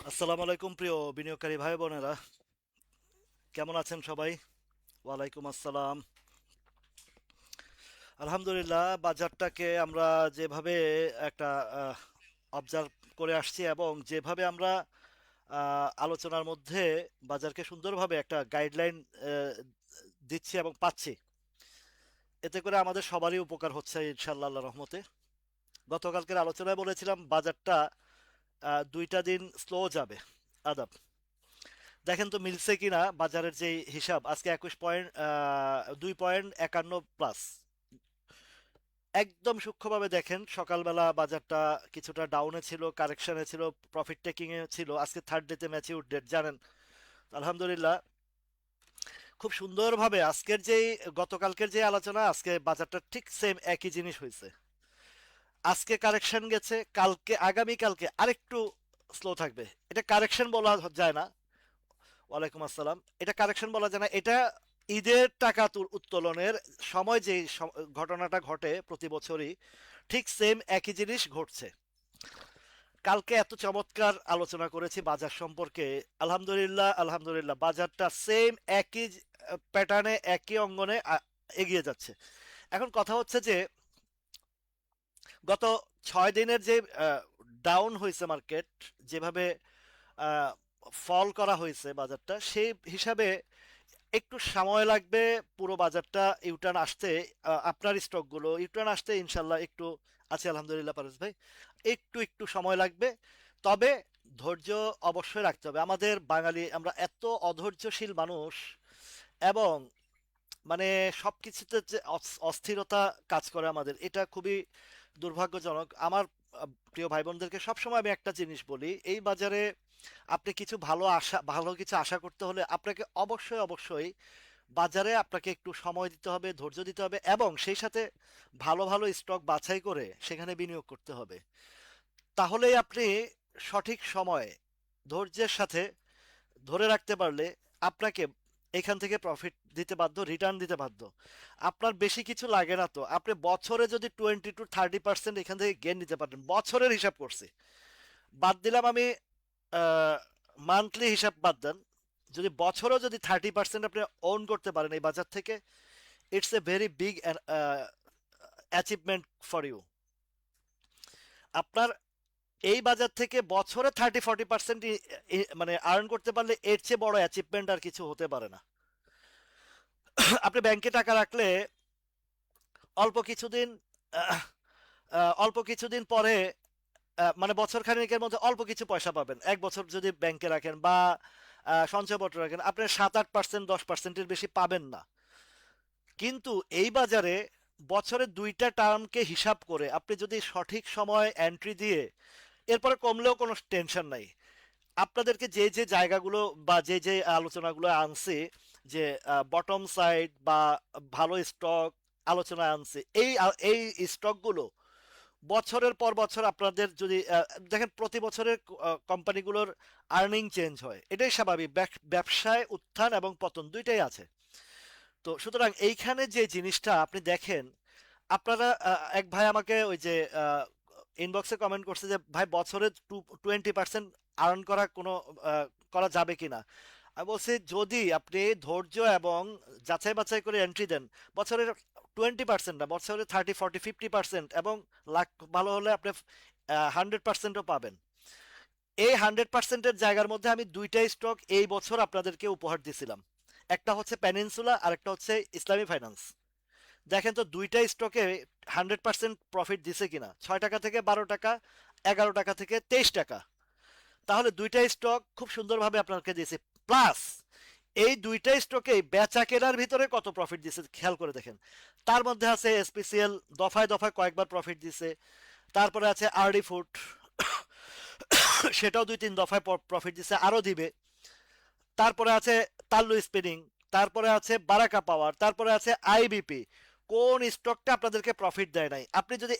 আসসালামু আলাইকুম প্রিয় বিনিয়োগকারী ভাই বোনেরা, কেমন আছেন সবাই? ওয়ালাইকুম আসসালাম। আলহামদুলিল্লাহ, বাজারটাকে আমরা যেভাবে একটা অবজার্ভ করে আসছি এবং যেভাবে আমরা আলোচনার মধ্যে বাজারকে সুন্দরভাবে একটা গাইডলাইন দিচ্ছি এবং পাচ্ছি, এতে করে আমাদের সবারই উপকার হচ্ছে ইনশাআল্লাহ আল্লাহর রহমতে। গতকালকের আলোচনায় বলেছিলাম বাজারটা 2টা দিন স্লো যাবে। আদাব, দেখেন তো মিলছে কিনা বাজারের যে হিসাব। আজকে 21 পয়েন্ট, 2.51 প্লাস। একদম সূক্ষ্মভাবে দেখেন, সকালবেলা বাজারটা কিছুটা ডাউনে ছিল, কারেকশনে ছিল, প্রফিট টেকিং এ ছিল। আজকে থার্ড ডেতে ম্যাচিউর ডেট জানেন। আলহামদুলিল্লাহ, খুব সুন্দরভাবে আজকের যেই গতকালকের যে আলোচনা, আজকে বাজারটা ঠিক সেম একই জিনিস হয়েছে। আজকে কারেকশন গেছে, কালকে আগামী কালকে আরেকটু স্লো থাকবে। এটা কারেকশন বলা যায় না। ওয়ালাইকুম আসসালাম। এটা কারেকশন বলা যায় না, এটা ঈদের টাকা উত্তোলনের সময় যে ঘটনাটা ঘটে প্রতি বছরই, ঠিক সেম একই জিনিস ঘটছে। কালকে এত চমৎকার আলোচনা করেছি বাজার সম্পর্কে। আলহামদুলিল্লাহ আলহামদুলিল্লাহ, বাজারটা সেম একই প্যাটার্নে একই অঙ্গনে এগিয়ে যাচ্ছে। এখন কথা হচ্ছে যে গত 6 দিনের যে ডাউন হয়েছে মার্কেট, যেভাবে আহ, ফল করা হয়েছে বাজারটা, সেই হিসাবে একটু সময় লাগবে পুরো বাজারটা ইউটার্ন আসতে। আপনার স্টকগুলো ইউটার্ন আসতে ইনশাল্লাহ একটু আছে আলহামদুলিল্লাহ পারস ভাই, একটু একটু সময় লাগবে। তবে ধৈর্য অবশ্যই রাখতে হবে। আমাদের বাঙালি আমরা এত অধৈর্যশীল মানুষ, এবং মানে সবকিছুতে যে অস্থিরতা কাজ করে আমাদের, এটা খুবই দুর্ভাগ্যজনক। আমার প্রিয় ভাই বোনদেরকে সবসময় আমি একটা জিনিস বলি, এই বাজারে আপনি কিছু ভালো কিছু আশা করতে হলে আপনাকে অবশ্যই অবশ্যই বাজারে আপনাকে একটু সময় দিতে হবে, ধৈর্য দিতে হবে, এবং সেই সাথে ভালো ভালো স্টক বাছাই করে সেখানে বিনিয়োগ করতে হবে। তাহলেই আপনি সঠিক সময়ে ধৈর্যের সাথে ধরে রাখতে পারলে আপনাকে এখান থেকে প্রফিট দিতে বাধ্য, রিটার্ন দিতে বাধ্য। আপনার বেশি কিছু লাগে না তো, আপনি বছরে যদি 20 to 30% এখান থেকে গেন নিতে পারেন, বছরের হিসাব করছি, বাদ দিলাম আমি মান্থলি হিসাব বাদ দেন, যদি বছরেও যদি 30% আপনি ওন করতে পারেন এই বাজার থেকে, it's a very big achievement for you. আপনার এই বাজার থেকে বছরে 30-40% মানে আর্ন করতে পারলে এর চেয়ে বড় অ্যাচিভমেন্ট আর কিছু হতে পারে না। আপনি ব্যাংকে টাকা রাখলে অল্প কিছুদিন আহ, অল্প কিছুদিন পরে, মানে বছর খানেকের মধ্যে অল্প কিছু পয়সা পাবেন। 1 বছর যদি ব্যাংকে রাখেন বা সঞ্চয়পত্র রাখেন, আপনি 7-8%, 10%-এর বেশি পাবেন না। কিন্তু এই বাজারে বছরে 2টা টার্মকে হিসাব করে আপনি যদি সঠিক সময় এন্ট্রি দিয়ে, এরপরে কমলেও কোনো টেনশন নাই। আপনাদেরকে যে যে জায়গাগুলো বা যে যে আলোচনাগুলো আনছি, যে বটম সাইড বা ভালো স্টক আলোচনা আনছি, এই স্টকগুলো বছরের পর বছর আপনাদের যদি দেখেন, প্রতি বছরের কোম্পানিগুলোর আর্নিং চেঞ্জ হয়, এটাই স্বাভাবিক। ব্যবসায় উত্থান এবং পতন দুইটাই আছে। তো সুতরাং এইখানে যে জিনিসটা আপনি দেখেন, আপনারা এক ভাই আমাকে ওই যে ইনবক্সে কমেন্ট করছে যে ভাই, বছরে 20% আর্ন করা কোনো আহ, করা যাবে কিনা। আমি বলছি, যদি আপনি ধৈর্য এবং যাচাই বাছাই করে এন্ট্রি দেন, বছরের 20% না, বছরে 30, 40, 50%, এবং লাখ ভালো হলে আপনি 100%ও পাবেন। এই 100%-এর জায়গার মধ্যে আমি 2টা স্টক এই বছর আপনাদেরকে উপহার দিছিলাম। একটা হচ্ছে পেনিনসুলা আর একটা হচ্ছে ইসলামী ফাইন্যান্স। দেখেন তো 2টা স্টকে 100% প্রফিট দিছে কিনা, 6 টাকা থেকে 12 টাকা, 11 টাকা থেকে 23 টাকা। তাহলে 2টা স্টক খুব সুন্দরভাবে আপনাকে দিয়েছে। প্লাস এই 2টা স্টকে বেচা কেনার ভিতরে কত প্রফিট দিছে খেয়াল করে দেখেন। তার মধ্যে আছে এসপিসিএল, দফায় দফায় কয়েকবার প্রফিট দিছে। তারপরে আছে আরডি ফুড, সেটাও 2-3 দফায় প্রফিট দিছে, আরো দিবে। তারপরে আছে তাল্লু স্পিনিং, তারপরে আছে বারাকা পাওয়ার, তারপরে আছে আইবিপি। কোন স্টকটা আপনাদেরকে প্রফিট দেয় নাই? আপনি যদি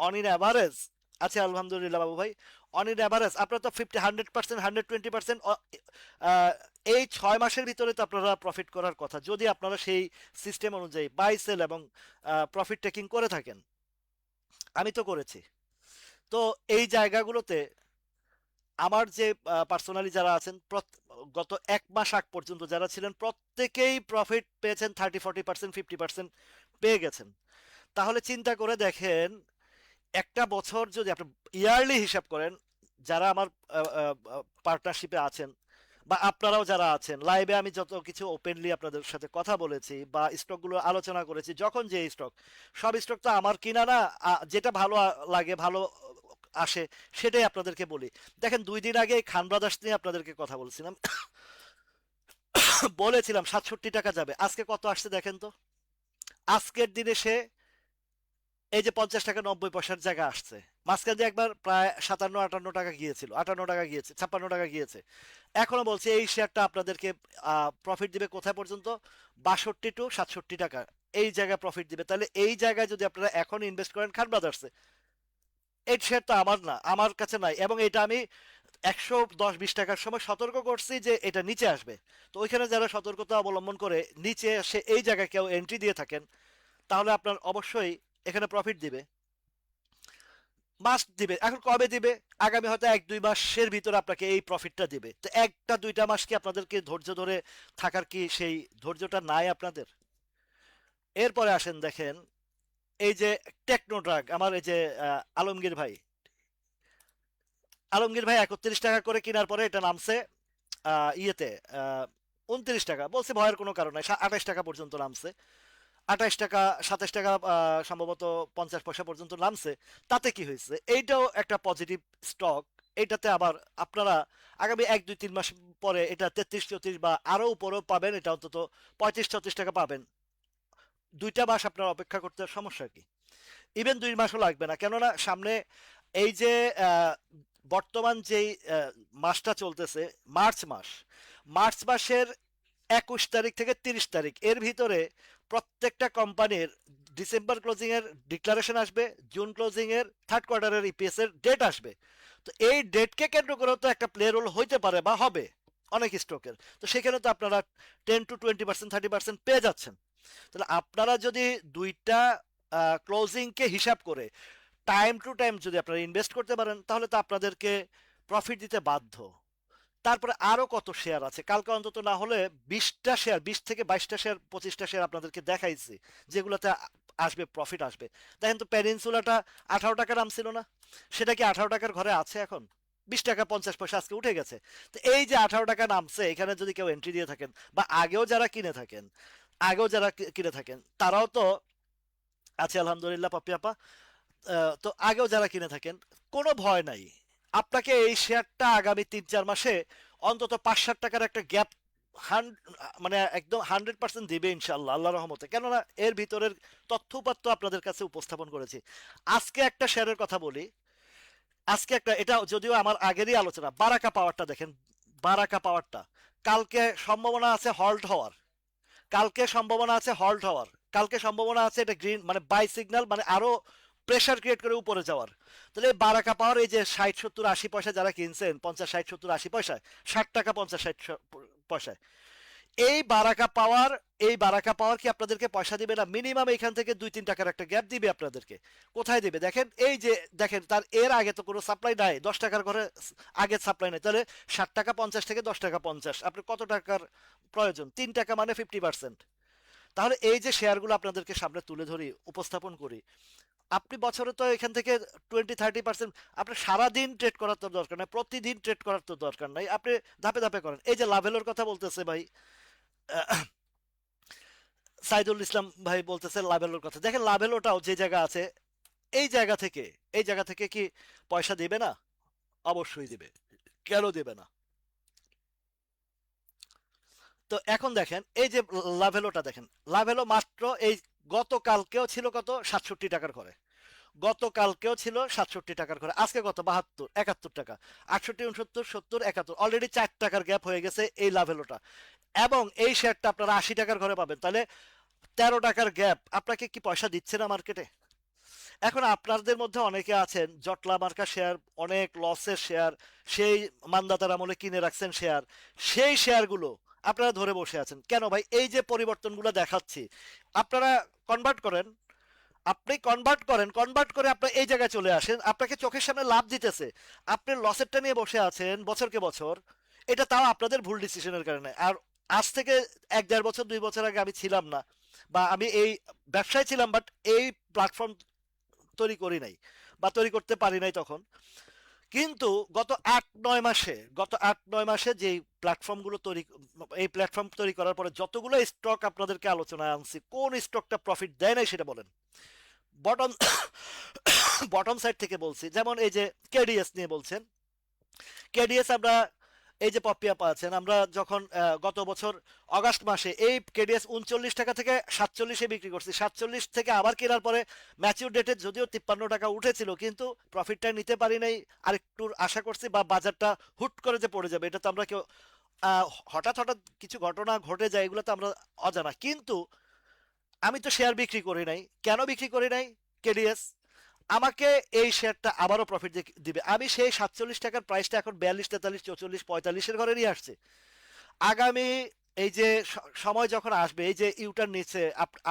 অন ইন অ্যাভারেজ আছে, আলহামদুলিল্লাহ বাবু ভাই, অন ইন অ্যাভারেজ আপনার তো 100%, 120%, এই 6 মাসের ভিতরে তো আপনারা প্রফিট করার কথা, যদি আপনারা সেই সিস্টেম অনুযায়ী বাই সেল এবং প্রফিট টেকিং করে থাকেন। আমি তো করেছি। তো এই জায়গাগুলোতে আমার যে পার্সোনালি যারা আছেন গত 1 মাস আগ পর্যন্ত যারা ছিলেন প্রত্যেকেই প্রফিট পেয়েছেন, 30-40%, 50% পেয়ে গেছেন। তাহলে চিন্তা করে দেখেন, একটা বছর যদি আপনি ইয়ারলি হিসাব করেন, যারা আমার পার্টনারশিপে আছেন বা আপনারাও যারা আছেন লাইভে, আমি যত কিছু ওপেনলি আপনাদের সাথে কথা বলেছি বা স্টকগুলো আলোচনা করেছি, যখন যে স্টক, সব স্টক তো আমার কিনা না, যেটা ভালো লাগে, ভালো আসে, সেটাই আপনাদেরকে বলি। দেখেন 2 দিন আগে খান ব্রাদার্স নিয়ে আপনাদেরকে কথা বলছিলাম, বলেছিলাম 67 টাকা যাবে, আজকে কত আসছে দেখেন তো। আজকের দিনে সে এই যে 50 টাকা 90 পয়সার জায়গা আসছে। মাঝখান দিয়ে একবার প্রায় 57-58 টাকা গিয়েছিল, 58 টাকা গিয়েছে, 56 টাকা গিয়েছে। এখনো বলছি এই শেয়ারটা আপনাদেরকে প্রফিট দিবে কোথায় পর্যন্ত, 62 টু 67 টাকা, এই জায়গায় প্রফিট দিবে। তাহলে এই জায়গায় যদি আপনারা এখন ইনভেস্ট করেন খান ব্রাদার্সে, এই শেয়ারটা আমার না, আমার কাছে নাই, এবং এটা আমি 110-20 টাকার সময় সতর্ক করছি যে এটা নিচে আসবে। তো ওইখানে যারা সতর্কতা অবলম্বন করে নিচে এসে এই জায়গায় কেউ এন্ট্রি দিয়ে থাকেন, তাহলে আপনার অবশ্যই এখানে প্রফিট দিবে, মাস্ট দিবে। এখন কবে দিবে? আগামী হয়তো 1-2 মাসের ভিতরে আপনাকে এই প্রফিটটা দিবে। তো 1-2 মাস কি আপনাদেরকে ধৈর্য ধরে থাকার কি সেই ধৈর্যটা নাই আপনাদের? এরপরে আসেন দেখেন, এই যে টেকনোড্রাগ, আমার এই যে আলমগীর ভাই, 31 টাকা করে কেনার পরে এটা নামছে ইয়েতে 29 টাকা, বলছে ভয়ের কোনো কারণ নাই, 28 টাকা পর্যন্ত নামছে, 28 টাকা, 27 টাকা, সম্ভবত 50 পয়সা পর্যন্ত নামছে। তাতে কি হয়েছে? এইটাও একটা পজিটিভ স্টক। এইটাতে আবার আপনারা আগামী 1-2-3 মাস পরে এটা 33-34 বা আরো উপরেও পাবেন, এটা অন্তত 35-36 টাকা পাবেন। 2টা মাস আপনারা অপেক্ষা করতে সমস্যা কি? ইভেন 2 মাসও লাগবে না, কেননা সামনে এই যে আহ, বর্তমান যেই মাসটা চলতেছে, মার্চ মাস, মার্চ মাসের 21 তারিখ থেকে 30 তারিখ এর ভিতরে প্রত্যেকটা কোম্পানির ডিসেম্বর ক্লোজিং এর ডিক্লারেশন আসবে, জুন ক্লোজিং এর থার্ড কোয়ার্টারের ইপিএস এর ডেট আসবে। তো এই ডেটকে কেন্দ্র করে তো একটা প্লে রোল হইতে পারে বা হবে অনেক স্টকের। তো সেখানে তো আপনারা 10-20%, 30% পেয়ে যাচ্ছেন। তাহলে আপনারা যদি দুইটা ক্লোজিং কে হিসাব করে টাইম টু টাইম যদি আপনারা ইনভেস্ট করতে পারেন, তাহলে তো আপনাদেরকে প্রফিট দিতে বাধ্য। তারপরে আরো কত শেয়ার আছে, কালকে অন্তত না হলে 20টা শেয়ার, 20 থেকে 22টা শেয়ার, 25টা শেয়ার আপনাদেরকে দেখাইছি, যেগুলোতে আসবে, প্রফিট আসবে। দেখেন তো, পেনিনসুলাটা 18 টাকা নাম ছিল না, সেটা কি 18 টাকার ঘরে আছে এখন? 20 টাকা 50 পয়সা আজকে উঠে গেছে। তো এই যে 18 টাকা নামছে, এখানে যদি কেউ এন্ট্রি দিয়ে থাকেন বা আগেও যারা কিনে থাকেন, কিনে থাকেন, তারাও তো আছে আলহামদুলিল্লাহ পাপ্পি আপা। তো আগেও যারা কিনে থাকেন, কোনো ভয় নাই। আপনাকে এই শেয়ারটা আগামী 3-4 মাসে অন্তত 5-7 টাকার একটা গ্যাপ, মানে একদম 100% দিবে ইনশাল্লাহ, আল্লাহ রহমতে। কেননা এর ভিতরের তথ্য উপাত্ত আপনাদের কাছে উপস্থাপন করেছি। আজকে একটা শেয়ারের কথা বলি, আজকে একটা, এটা যদিও আমার আগেরই আলোচনা, বারাকা পাওয়ারটা দেখেন, বারাকা পাওয়ারটা কালকে সম্ভাবনা আছে হল্ট হওয়ার, কালকে সম্ভাবনা আছে হল্ট হওয়ার, কালকে সম্ভাবনা আছে এটা গ্রিন, মানে বাই সিগন্যাল, মানে আরো প্রেসার ক্রিয়েট করে উপরে যাওয়ার। তাহলে বারাকা পাওয়ার এই যে 60-70-80 পয়সা যারা কিনছেন, 50-60-70-80 পয়সায়, 60 টাকা 50-60 পয়সায়, এই বারাকা পাওয়ার কি আপনাদেরকে পয়সা দিবে না? মিনিমাম এখান থেকে 2-3 টাকার একটা গ্যাপ দিবে আপনাদেরকে। কোথায় দিবে দেখেন, এই যে দেখেন, তার এর আগে তো কোনো সাপ্লাই নাই, 10 টাকার ঘরে আগে সাপ্লাই নাই। তাহলে 60 টাকা 50 থেকে 10 টাকা 50, আপনার কত টাকার প্রয়োজন? 3 টাকা, মানে 50%। তাহলে এই যে শেয়ারগুলো আপনাদেরকে সামনে তুলে ধরি, উপস্থাপন করি, আপনি বছরে তো এখান থেকে 20-30%, আপনি সারাদিন ট্রেড করার তো দরকার নাই, প্রতিদিন ট্রেড করার তো দরকার নাই, আপনি ধাপে ধাপে করেন। এই যে লাভেলোর কথা বলতেছে ভাই, সাইদুল ইসলাম ভাই বলতেছে লাভেলোর কথা, দেখেন লাভেলোটাও যে জায়গা আছে, এই জায়গা থেকে, এই জায়গা থেকে কি পয়সা দেবে না? অবশ্যই দিবে, কেন দেবে না? তো এখন দেখেন এই যে লাভেলোটা দেখেন, লাভেলো মাত্র এই গতকালকেও ছিল কত, 67 টাকার ঘরে, গতকালকেও ছিল 67 টাকার ঘরে, আজকে কত, 72-71 টাকা, 68-69-70-71, অলরেডি 4 টাকার গ্যাপ হয়ে গেছে এই লাভেলোটা। এবং এই শেয়ারটা আপনারা 80 টাকার ঘরে পাবেন, তাহলে 13 টাকার গ্যাপ আপনাকে কি পয়সা দিচ্ছে না মার্কেটে? এখন আপনাদের মধ্যে অনেকে আছেন জটলা মার্কা শেয়ার, অনেক লসের শেয়ার, সেই মান্দাতার আমলে কিনে রাখছেন শেয়ার, সেই শেয়ারগুলো আপনারা ধরে বসে আছেন কেন ভাই? এই যে পরিবর্তনগুলো দেখাচ্ছি, আপনারা কনভার্ট করেন, আপনি কনভার্ট করেন, কনভার্ট করে আপনি এই জায়গায় চলে আসেন, আপনাকে চোখের সামনে লাভ দিতেছে, আপনি লসেরটা নিয়ে বসে আছেন বছরকে বছর। এটা তাও আপনাদের ভুল ডিসিশনের কারণে। আর আজ থেকে 1-1.5 বছর 2 বছর আগে আমি ছিলাম না, বা আমি এই ব্যবসায় ছিলাম, বাট এই প্ল্যাটফর্ম তৈরি করি নাই বা তৈরি করতে পারি নাই তখন। কিন্তু গত 8-9 মাসে যে প্ল্যাটফর্মগুলো তৈরি, এই প্ল্যাটফর্ম তৈরি করার পরে যতগুলো স্টক আপনাদেরকে আলোচনায় আনছি, কোন স্টকটা প্রফিট দেয় নাই সেটা বলেন। বটম বটম সাইড থেকে বলছি, যেমন এই যে কেডিএস নিয়ে বলছেন। কেডিএস আমরা, এই যে পপি আপা আছেন, আমরা যখন গত বছর অগাস্ট মাসে এই কেডিএস 39 টাকা থেকে 47-এ বিক্রি করছি, 47 থেকে আবার কেনার পরে ম্যাচিউর ডেটে যদিও 53 টাকা উঠেছিল, কিন্তু প্রফিটটা নিতে পারি নাই। আরেকটু আশা করছি বা বাজারটা হুট করে যে পড়ে যাবে, এটা তো আমরা কেউ, হঠাৎ হঠাৎ কিছু ঘটনা ঘটে যায়, এগুলো তো আমরা অজানা। কিন্তু আমি তো শেয়ার বিক্রি করি নাই। কেন বিক্রি করি নাই? কেডিএস আমাকে এই শেয়ারটা আবারও প্রফিট দিবে। আমি সেই 47 টাকার প্রাইসটা এখন 42, 43, 44, 45-এর ঘরে নিয়ে আসছে। আগামী এই যে সময় যখন আসবে, এই যে ইউটার নিচে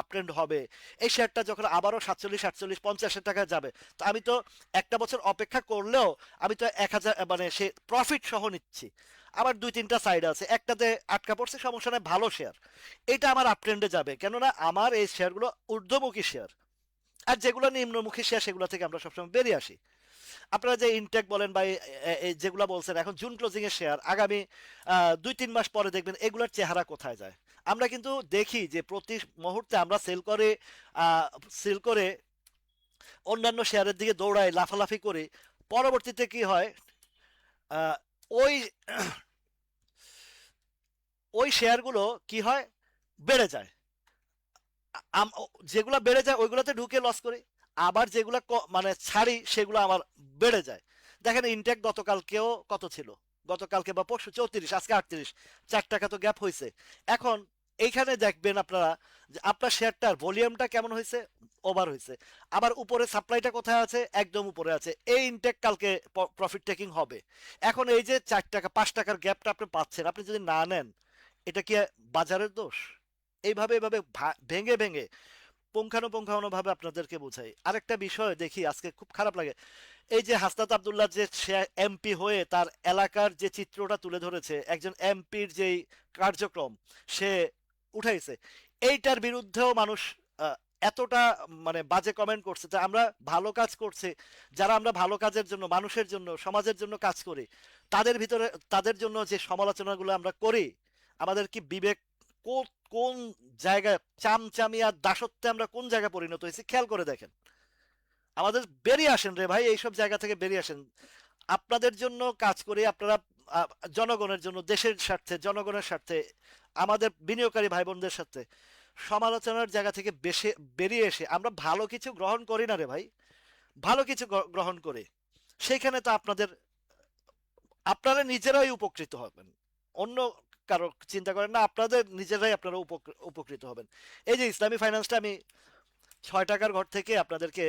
আপট্রেন্ড হবে, এই শেয়ারটা যখন আবারও 47, 48, 50 টাকা যাবে, তো আমি তো একটা বছর অপেক্ষা করলেও আমি তো 1,000, মানে সে প্রফিট সহ নিচ্ছি। আবার 2-3টা সাইড আছে, একটাতে আটকা পড়ছে, সমস্যা নেই, ভালো শেয়ার, এটা আমার আপট্রেন্ডে যাবে, কেননা আমার এই শেয়ারগুলো ঊর্ধ্বমুখী শেয়ার। আর যেগুলো নিম্নমুখী শেয়ার, সেগুলো থেকে আমরা সবসময় বেরিয়ে আসি। আপনারা যে ইনটেক বলেন বা যেগুলো বলছেন, এখন জুন ক্লোজিং এর শেয়ার, আগামী 2-3 মাস পরে দেখবেন এগুলোর চেহারা কোথায় যায়। আমরা কিন্তু দেখি যে প্রতি মুহূর্তে আমরা সেল করে অন্যান্য শেয়ারের দিকে দৌড়াই, লাফালাফি করি। পরবর্তীতে কি হয়, আহ, ওই ওই শেয়ারগুলো কি হয়, বেড়ে যায়। যেগুলা বেড়ে যায় ওইগুলোতে ঢুকে লস করি, আবার যেগুলা মানে ছাড়ি সেগুলো আমার বেড়ে যায়। দেখেন ইনটেক গতকালকেও কত ছিল, গতকালকে বা পরশু 34, আজকে 38, 4 টাকা তো গ্যাপ হয়েছে। এখন এইখানে দেখবেন আপনারা যে আপনার শেয়ারটার ভলিউমটা কেমন হয়েছে, ওভার হয়েছে। আবার উপরে সাপ্লাইটা কোথায় আছে, একদম উপরে আছে। এই ইনটেক কালকে প্রফিট টেকিং হবে। এখন এই যে 4 টাকা 5 টাকার গ্যাপটা আপনি পাচ্ছেন, আপনি যদি না নেন, এটা কি বাজারের দোষ? এইভাবে এইভাবে ভেঙে ভেঙে পুঙ্খানুপুঙ্খানুভাবে আপনাদেরকে বোঝাই। আরেকটা বিষয় দেখি আজকে খুব খারাপ লাগে, এই যে হাসনাত আব্দুল্লাহ যে সে এমপি হয়ে তার এলাকার যে চিত্রটা তুলে ধরেছে, একজন এমপির যেই কার্যক্রম সে উঠাইছে, এইটার বিরুদ্ধেও মানুষ আহ, এতটা মানে বাজে কমেন্ট করছে। যে আমরা ভালো কাজ করছি, যারা আমরা ভালো কাজের জন্য, মানুষের জন্য, সমাজের জন্য কাজ করি, তাদের ভিতরে, তাদের জন্য যে সমালোচনাগুলো আমরা করি, আমাদের কি বিবেক কোন জায়গায়, চামচামিয়া দাসত্বে আমরা কোন জায়গায় পরিণত হয়েছি খেয়াল করে দেখেন। আমাদের বেরিয়ে আসেন রে ভাই, এইসব জায়গা থেকে বেরিয়ে আসেন। আপনাদের জন্য কাজ করি, আপনারা আহ, জনগণের জন্য, দেশের স্বার্থে, জনগণের স্বার্থে, আমাদের বিনিয়োগকারী ভাই বোনদের সাথে। সমালোচনার জায়গা থেকে বেরিয়ে এসে আমরা ভালো কিছু গ্রহণ করি না রে ভাই, ভালো কিছু গ্রহণ করি, সেইখানে তো আপনারা নিজেরাই উপকৃত হবেন। অন্য কারো চিন্তা করেন না, আপনাদের নিজেরাই আপনারা উপকৃত হবেন। এই যে ইসলামী ফাইন্যান্সটা আমি 6 টাকার ঘর থেকে আপনাদেরকে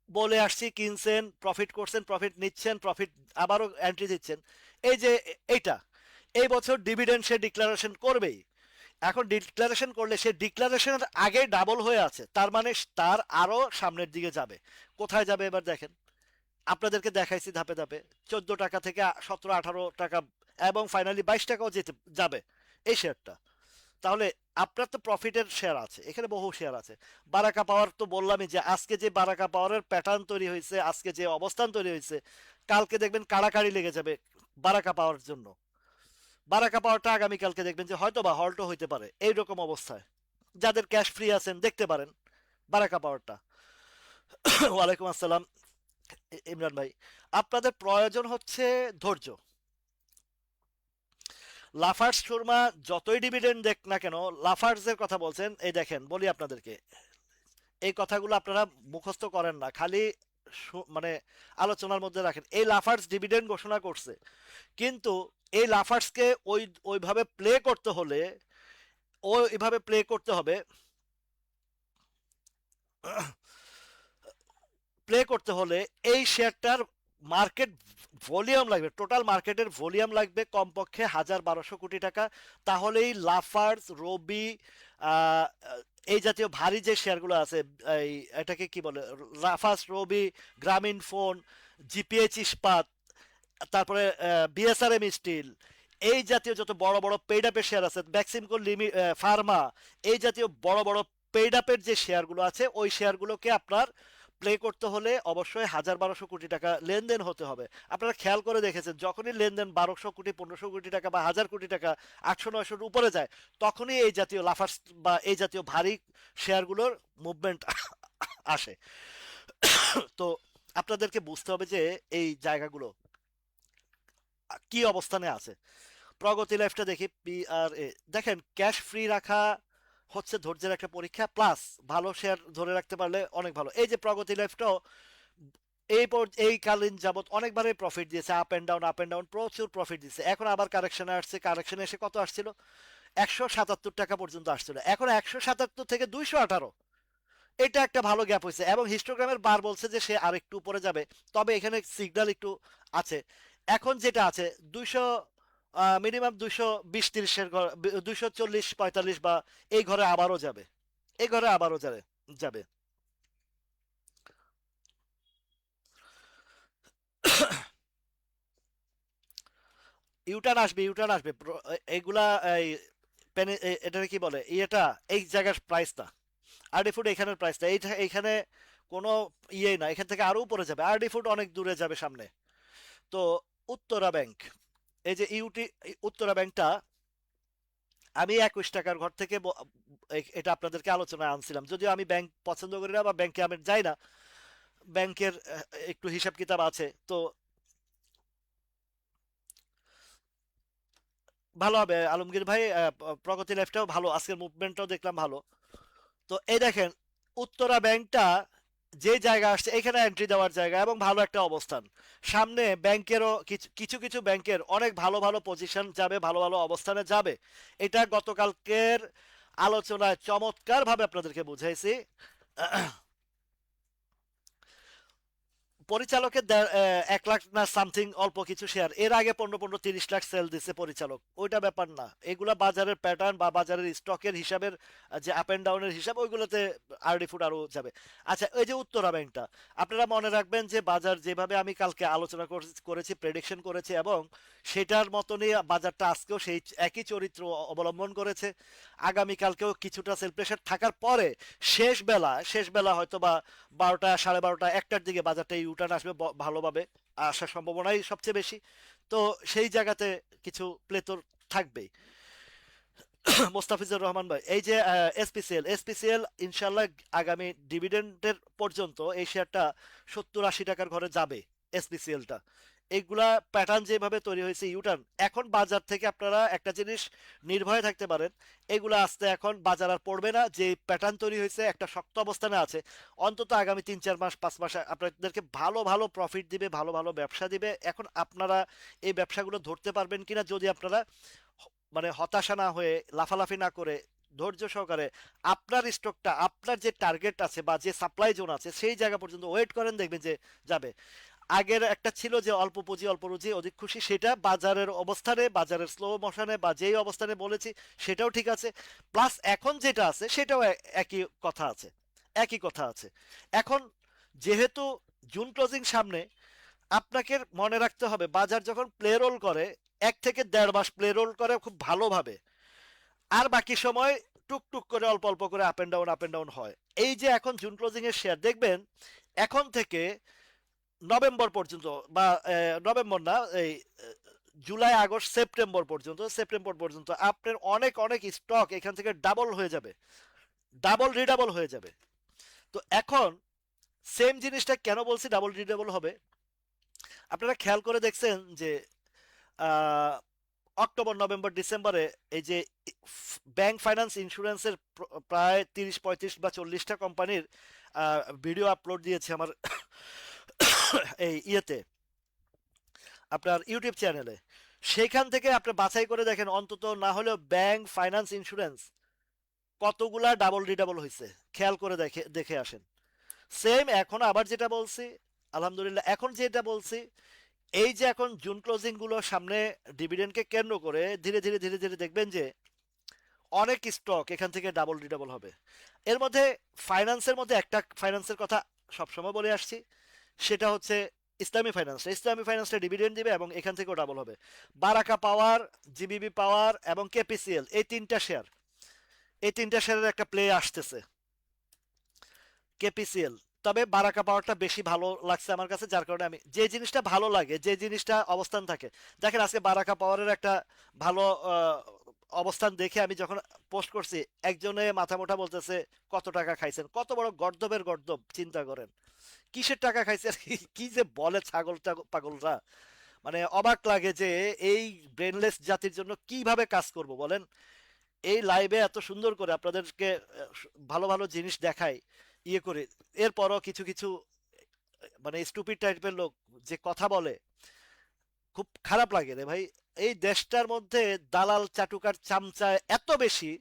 বলে আসছি, কিনছেন, প্রফিট করছেন, প্রফিট নিচ্ছেন, প্রফিট আবারও এন্ট্রি দিচ্ছেন। এই যে এইটা, এই বছর ডিভিডেন্ড সে ডিক্লারেশন করবেই। এখন ডিক্লারেশন করলে সে ডিক্লারেশনের আগে ডাবল হয়ে আছে, তার মানে তার আরো সামনের দিকে যাবে। কোথায় যাবে এবার দেখেন, আপনাদেরকে দেখাইছি ধাপে ধাপে, 14 টাকা থেকে 17-18 টাকা, এবং ফাইনালি 22 টাকাও যেতে যাবে এই শেয়ারটা। তাহলে আপনার তো প্রফিটের শেয়ার আছে, এখানে বহু শেয়ার আছে। বারাকা পাওয়ার তো বললামই যে আজকে যে বারাকা পাওয়ারের প্যাটার্ন তৈরি হয়েছে, আজকে যে অবস্থান তৈরি হয়েছে, কালকে দেখবেন কাড়াকাড়ি লেগে যাবে বারাকা পাওয়ার জন্য। বারাকা পাওয়ারটা আগামীকালকে দেখবেন যে হয়তো বা হল্টও হইতে পারে এইরকম অবস্থায়। যাদের ক্যাশ ফ্রি আছেন দেখতে পারেন বারাকা পাওয়ারটা। ওয়ালাইকুম আসসালাম ইমরান ভাই। আপনাদের প্রয়োজন হচ্ছে ধৈর্য। লাফার্স সুরমা যতই ডিভিডেন্ড দেখ না কেন, লাফার্সের কথা বলছেন, এই দেখেন বলি আপনাদেরকে, এই কথাগুলো আপনারা মুখস্থ করেন না, খালি মানে আলোচনার মধ্যে রাখেন। এই লাফার্স ডিভিডেন্ড ঘোষণা করছে, কিন্তু এই লাফার্সকে ওইভাবে প্লে করতে হলে, ওইভাবে প্লে করতে হবে, প্লে করতে হলে এই শেয়ারটার মার্কেট ভলিউম লাগবে, টোটাল মার্কেটের ভলিউম লাগবে কমপক্ষে 1,000-1,200 কোটি টাকা। তাহলেই লাফার্স, রবি, এই জাতীয় ভারী যে শেয়ারগুলো আছে, এই এটাকে কি বলে, রাফাস, রবি, গ্রামীণ ফোন, জিপিএইচ ইস্পাত, তারপরে বিএসআরএম স্টিল, এই জাতীয় যত বড় বড় পেইড আপের শেয়ার আছে, ম্যাক্সিমকো ফার্মা, এই জাতীয় বড় বড় পেইড আপের যে শেয়ারগুলো আছে, ওই শেয়ারগুলোকে আপনার প্লে করতে হলে অবশ্যই ১,০০০-১,২০০ কোটি টাকা লেনদেন হতে হবে। আপনারা খেয়াল করে দেখেছেন, যখনই লেনদেন ১,২০০ কোটি, ১৫০০ কোটি টাকা বা ১,০০০ কোটি টাকা, ৮০০-৯০০-র উপরে যায়, তখনই এই জাতীয় লাফার্স বা এই জাতীয় ভারী শেয়ারগুলোর মুভমেন্ট আসে। তো আপনাদেরকে বুঝতে হবে যে এই জায়গাগুলো কি অবস্থানে আছে। প্রগতি লাইফটা দেখি, PRA, দেখেন ক্যাশ ফ্রি রাখা হচ্ছে ধৈর্যের একটা পরীক্ষা, প্লাস ভালো শেয়ার ধরে রাখতে পারলে অনেক ভালো। এই যে প্রগতি লাইফটাও এই কালীন যাবত অনেকবারই প্রফিট দিয়েছে, up and down up and down, প্রচুর প্রফিট দিয়েছে। এখন আবার কারেকশনে আসছে, কারেকশনে এসে কত আসছিল, ১৭৭ টাকা পর্যন্ত আসছিল, এখন ১৭৭ থেকে ২১৮, এটা একটা ভালো গ্যাপ হয়েছে। এবং হিস্টোগ্রামের বার বলছে যে সে আর একটু উপরে যাবে, তবে এখানে সিগন্যাল একটু আছে। এখন যেটা আছে ২০০, মিনিমাম ২২০-৩০-এর ঘর, ২৪০-৪৫ বা এই ঘরে আবারও যাবে, এই ঘরে আবারও যাবে যাবে। ইউটার্ন আসবে, ইউটার্ন আসবে, এইগুলা এই এটা কি বলে, এটা এই জায়গার প্রাইস না, আরডি ফুড এখানের প্রাইস না, এইখানে কোনো ইয়ে না, এখান থেকে আরো উপরে যাবে, আরডি ফুড অনেক দূরে যাবে সামনে। তো উত্তরা ব্যাংক, এই যে উত্তরা ব্যাংকটা আমি ২১ টাকার ঘর থেকে এটা আপনাদেরকে আলোচনায় আনছিলাম, যদিও আমি ব্যাংক পছন্দ করি না বা ব্যাংকে আমি যাই না, ব্যাংকের একটু হিসাব কিতাব আছে। তো ভালো হবে আলমগীর ভাই, প্রগতি লাইফটাও ভালো, আজকের মুভমেন্টটাও দেখলাম ভালো। তো এই দেখেন উত্তরা ব্যাংকটা যে জায়গা আসছে, এখানে এন্ট্রি দেওয়ার জায়গা এবং ভালো একটা অবস্থান। সামনে ব্যাংকেরও কিছু কিছু কিছু ব্যাংকের অনেক ভালো ভালো পজিশন যাবে, ভালো ভালো অবস্থানে যাবে। এটা গতকালকের আলোচনায় চমৎকার ভাবে আপনাদেরকে বুঝাইছি। পরিচালকের ১ লাখ না সামথিং অল্প কিছু শেয়ার, এর আগে ১৫-১৫-৩০ লাখ সেল দিছে পরিচালক, ওইটা ব্যাপার না। এগুলা বাজারের প্যাটার্ন বা বাজারের স্টকের হিসাবের যে আপ এন্ড ডাউনের হিসাব, ওইগুলোতে আরডি ফুড আরো যাবে। আচ্ছা, এই যে উত্তরা ব্যাংকটা, আপনারা মনে রাখবেন যে বাজার যেভাবে আমি কালকে আলোচনা করেছি, প্রেডিকশন করেছি, এবং সেটার মতনই বাজারটা আজকেও সেই একই চরিত্র অবলম্বন করেছে। আগামীকালকেও কিছুটা সেল প্রেশার থাকার পরে শেষ বেলা হয়তো বা ১২টা, ১২:৩০, ১টার দিকে বাজারটা ইউটার্ন আসবে ভালোভাবে, আসার সম্ভাবনাই সবচেয়ে বেশি। তো সেই জায়গাতে কিছু প্লে তো থাকবেই। মোস্তাফিজুর রহমান ভাই, এই যে এসপিসিএল ইনশাল্লাহ আগামী ডিভিডেন্ডের পর্যন্ত এই শেয়ারটা ৭০-৮০ টাকার ঘরে যাবে, এসপিসিএলটা। এইগুলা প্যাটার্ন যেভাবে তৈরি হয়েছে ইউটার্ন, এখন বাজার থেকে আপনারা একটা জিনিস নির্ভয়ে থাকতে পারেন, এগুলা আস্তে এখন বাজার আর পড়বে না, যে প্যাটার্ন তৈরি হয়েছে একটা শক্ত অবস্থানে আছে। অন্তত আগামী ৩-৪ মাস, ৫ মাস আপনাদেরকে ভালো ভালো প্রফিট দিবে, ভালো ভালো ব্যবসা দিবে। এখন আপনারা এই ব্যবসাগুলো ধরতে পারবেন কিনা, যদি আপনারা মানে হতাশা না হয়ে, লাফালাফি না করে, ধৈর্য সহকারে আপনার স্টকটা, আপনার যে টার্গেট আছে বা যে সাপ্লাই জোন আছে সেই জায়গা পর্যন্ত ওয়েট করেন, দেখবেন যে যাবে। আগের একটা ছিল যে অল্প পুঁজি অল্প রুজি অধিক খুশি, সেটা বাজারের অবস্থানে, বাজারের স্লো মোশনে বা যেই অবস্থানে বলেছি সেটাও ঠিক আছে। প্লাস এখন যেটা আছে সেটাও একই কথা আছে, একই কথা আছে। এখন যেহেতু জুন ক্লোজিং সামনে, আপনাকে মনে রাখতে হবে বাজার যখন প্লে রোল করে, ১ থেকে ১.৫ মাস প্লে রোল করে খুব ভালোভাবে, আর বাকি সময় টুকটুক করে অল্প অল্প করে আপ এন্ড ডাউন হয়। এই যে এখন জুন ক্লোজিং এর শেয়ার দেখবেন, এখন থেকে নভেম্বর পর্যন্ত বা নভেম্বর না, এই জুলাই আগস্ট সেপ্টেম্বর পর্যন্ত আপনার অনেক অনেক স্টক এখান থেকে ডাবল হয়ে যাবে, ডাবল রিডাবল হয়ে যাবে। তো এখন সেম জিনিসটা কেন বলছি ডাবল রিডাবল হবে, আপনারা খেয়াল করে দেখছেন যে আহ, অক্টোবর, নভেম্বর, ডিসেম্বরে এই যে ব্যাংক, ফাইন্যান্স, ইন্স্যুরেন্সের প্রায় ৩০, ৩৫ বা ৪০টা কোম্পানির ভিডিও আপলোড দিয়েছে আমার এই ইয়েতে, আপনার ইউটিউব চ্যানেলে। সেখান থেকে আপনি বাছাই করে দেখেন, অন্তত না হলেও ব্যাংক, ফাইন্যান্স, ইন্স্যুরেন্স কতগুলা ডাবল রিডাবল হয়েছে, খেয়াল করে দেখে দেখে আসেন। সেম এখন আবার যেটা বলছি, আলহামদুলিল্লাহ, এখন যেটা বলছি, এই যে এখন জুন ক্লোজিং গুলো সামনে, ডিভিডেন্ডকে কেন্দ্র করে ধীরে ধীরে ধীরে ধীরে দেখবেন যে অনেক স্টক এখান থেকে ডাবল ডিডাবল হবে। এর মধ্যে ফাইন্যান্সের মধ্যে একটা ফাইন্যান্সের কথা সবসময় বলে আসছি, সেটা হচ্ছে ইসলামী ফাইন্যান্স। ইসলামী ফাইন্যান্সটা ডিভিডেন্ড দিবে এবং এখান থেকেও ডাবল হবে। বারাকা পাওয়ার, জিবিবি পাওয়ার এবং কেপিসিএল, এই তিনটা শেয়ারের একটা প্লে আসতেছে। কেপিসিএল, তবে বারাকা পাওয়ারটা বেশি ভালো লাগছে আমার কাছে, যার কারণে আমি যে জিনিসটা ভালো লাগে, যে জিনিসটা অবস্থান থাকে, দেখেন আজকে বারাকা পাওয়ারের একটা ভালো অবস্থান দেখে আমি যখন পোস্ট করছি, একজনে মাথা মোটা বলতেছে কত টাকা খাইছেন, কত বড় গর্দবের গর্দব চিন্তা করেন, কিসের টাকা খাইছে আর কি কি যে বলে পাগলরা। মানে অবাক লাগে যে এই ব্রেনলেস জাতির জন্য কিভাবে কাজ করব বলেন। এই লাইভে এত সুন্দর করে আপনাদেরকে ভালো ভালো জিনিস দেখাই, ইয়ে করে, এরপরও কিছু কিছু মানে স্টুপিড টাইপের লোক যে কথা বলে, খুব খারাপ লাগে রে ভাই। এই দেশটার মধ্যে দালাল চাটুকার চামচা এত বেশি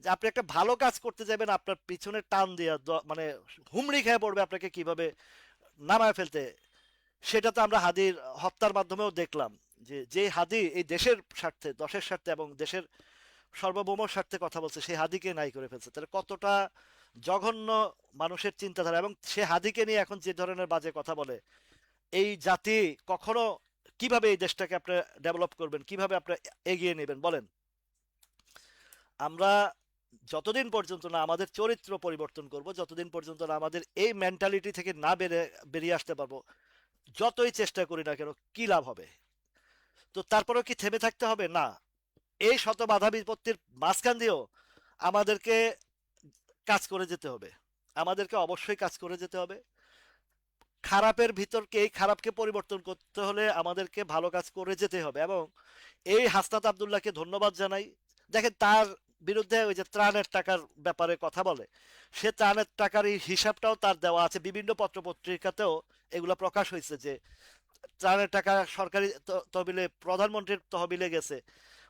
যে আপনি একটা ভালো কাজ করতে যাবেন, আপনার পিছনে টান দিয়ে মানে হুমড়ি খেয়ে পড়বে আপনাকে কিভাবে নামায় ফেলতে। সেটা তো আমরা হাদির হত্যার মাধ্যমেও দেখলাম, যে যে হাদি এই দেশের স্বার্থে, দশের স্বার্থে এবং দেশের সার্বভৌম স্বার্থে কথা বলছে, সেই হাদিকে নাই করে ফেলছে। তাহলে কতটা জঘন্য মানুষের চিন্তাধারা, এবং সে হাদিকে নিয়ে এখন যে ধরনের বাজে কথা বলে, এই জাতি কখনো কিভাবে এই দেশটাকে আপনি ডেভেলপ করবেন, কিভাবে আপনি এগিয়ে নেবেন বলেন। আমরা যতদিন পর্যন্ত না আমাদের চরিত্র পরিবর্তন করব, যতদিন পর্যন্ত না আমাদের এই মেন্টালিটি থেকে না বেরিয়ে আসতে পারবো, যতই চেষ্টা করি না কেন কি লাভ হবে। তো তারপরেও কি থেমে থাকতে হবে? না, এই শত বাধা বিপত্তির মাঝখান দিয়েও আমাদেরকে কাজ করে যেতে হবে। আমাদেরকে অবশ্যই কাজ করে যেতে হবে। খারাপের ভিতরকে, এই খারাপকে পরিবর্তন করতে হলে আমাদেরকে ভালো কাজ করে যেতে হবে। এবং এই হাসনাত আবদুল্লাহকে ধন্যবাদ জানাই। দেখেন তার বিরুদ্ধে ওই যে ত্রাণের টাকার ব্যাপারে কথা বলে, সে ত্রাণের টাকার এই হিসাবটাও তার দেওয়া আছে, বিভিন্ন পত্র পত্রিকাতেও এগুলো প্রকাশ হয়েছে যে ত্রাণের টাকা সরকারি তহবিলে, প্রধানমন্ত্রীর তহবিলে গেছে।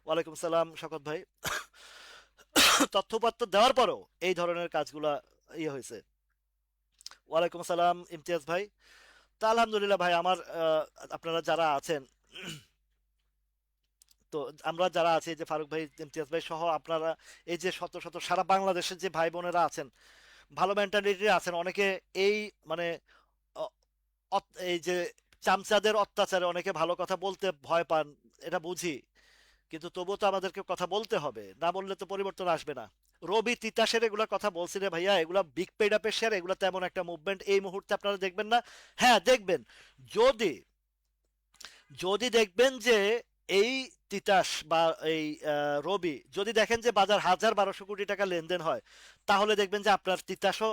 ওয়ালাইকুম সালাম শকত ভাই। তথ্যপত্র দেওয়ার পরও এই ধরনের কাজগুলা ইয়ে হয়েছে। ওয়ালাইকুম আসসালাম ইমতিয়াজ ভাই। তা আলহামদুলিল্লাহ ভাই, আমার আপনারা যারা আছেন, তো আমরা যারা আছি, এই যে ফারুক ভাই, ইমতিয়াজ ভাই সহ আপনারা, এই যে শত শত সারা বাংলাদেশের যে ভাই বোনেরা আছেন, ভালো মেন্টালিটি আছেন অনেকে, এই মানে অ- এই যে চামচাদের অত্যাচারে অনেকে ভালো কথা বলতে ভয় পান, এটা বুঝি, কিন্তু তবুও তো আমাদেরকে কথা বলতে হবে, না বললে তো পরিবর্তন আসবে না। রবি তিতাসের এগুলা কথা বলছি রে ভাইয়া, এগুলা বিগ পেড আপের শেয়ার, এগুলা তেমন একটা মুভমেন্ট এই মুহূর্তে আপনারা দেখবেন না। হ্যাঁ দেখবেন, যদি যদি দেখবেন যে এই তিতাস বা এই রবি, যদি দেখেন যে বাজার 1,000-1,200 কোটি টাকা লেনদেন হয়, তাহলে দেখবেন যে আপনার তিতাসও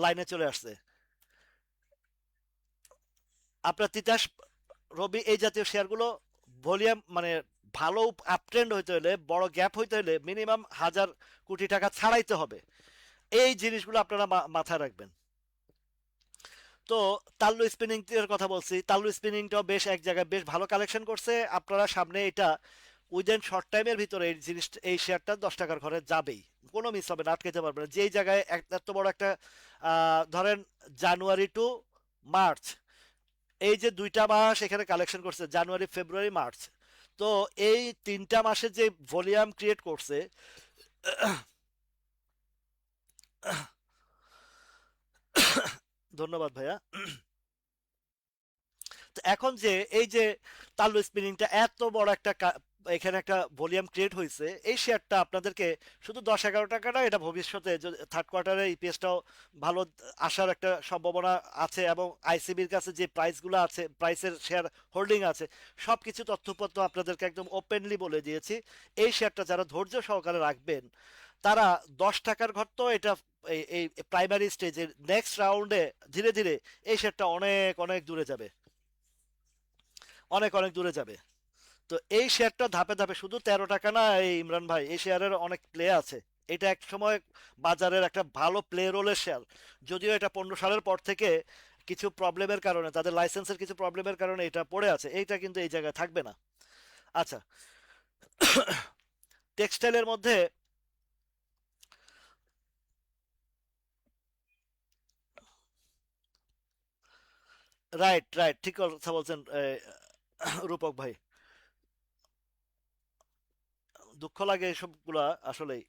লাইনে চলে আসছে। আপনার তিতাস, রবি, এই জাতীয় শেয়ারগুলো ভলিউম মানে ভালো আপট্রেন্ড হইতে হলে, বড় গ্যাপ হইতে হলে মিনিমাম 1,000 কোটি টাকা ছাড়াইতে হবে। এই জিনিসগুলো আপনারা মাথায় রাখবেন। তো তাল্লু স্পিনিং এর কথা বলছি, তাল্লু স্পিনিংটাও বেশ এক জায়গায় বেশ ভালো কালেকশন করছে। আপনারা সামনে এটা উইদিন শর্ট টাইমের ভিতরে এই জিনিস, এই শেয়ারটা 10 টাকার ঘরে যাবেই, কোনো মিস হবে না, আটকাতে পারবে না। যেই জায়গায় এত বড় একটা ধরেন জানুয়ারি টু মার্চ, এই যে 2টা মাস এখানে কালেকশন করছে, জানুয়ারি ফেব্রুয়ারি মার্চ, তো এই 3টা মাসে যে ভলিউম ক্রিয়েট করছে, ধন্যবাদ ভাইয়া। তো এখন যে এই যে তাল্লু স্পিনিংটা এত বড় একটা এখানে একটা ভলিউম ক্রিয়েট হয়েছে, এই শেয়ারটা আপনাদেরকে শুধু 10-11 টাকা না, এটা ভবিষ্যতে থার্ড কোয়ার্টারে ইপিএসটাও ভালো আসার একটা সম্ভাবনা আছে। এবং আইসিবির কাছে যে প্রাইসগুলো আছে, প্রাইসের শেয়ার হোল্ডিং আছে, সব কিছু তথ্যপত্র আপনাদেরকে একদম ওপেনলি বলে দিয়েছি। এই শেয়ারটা যারা ধৈর্য সহকারে রাখবেন, তারা 10 টাকার ঘর তো এটা এই এই প্রাইমারি স্টেজের নেক্সট রাউন্ডে ধীরে ধীরে এই শেয়ারটা অনেক অনেক দূরে যাবে, অনেক অনেক দূরে যাবে। তো এই শেয়ারটা ধাপে ধাপে, শুধু 13 টাকা না এই ইমরান ভাই, এই শেয়ারের অনেক প্লে আছে। এটা এক সময় বাজারের একটা ভালো প্লে রোলের শেয়ার। যদিও এটা 15 সালের পর থেকে কিছু প্রবলেমের কারণে, তাদের লাইসেন্সের কিছু প্রবলেমের কারণে এটা পড়ে আছে, এইটা কিন্তু এই জায়গায় থাকবে না। আচ্ছা, টেক্সটাইলের মধ্যে, রাইট রাইট, ঠিক কথা বলছেন রূপক ভাই। দুঃখ লাগে এসবগুলা আসলেই।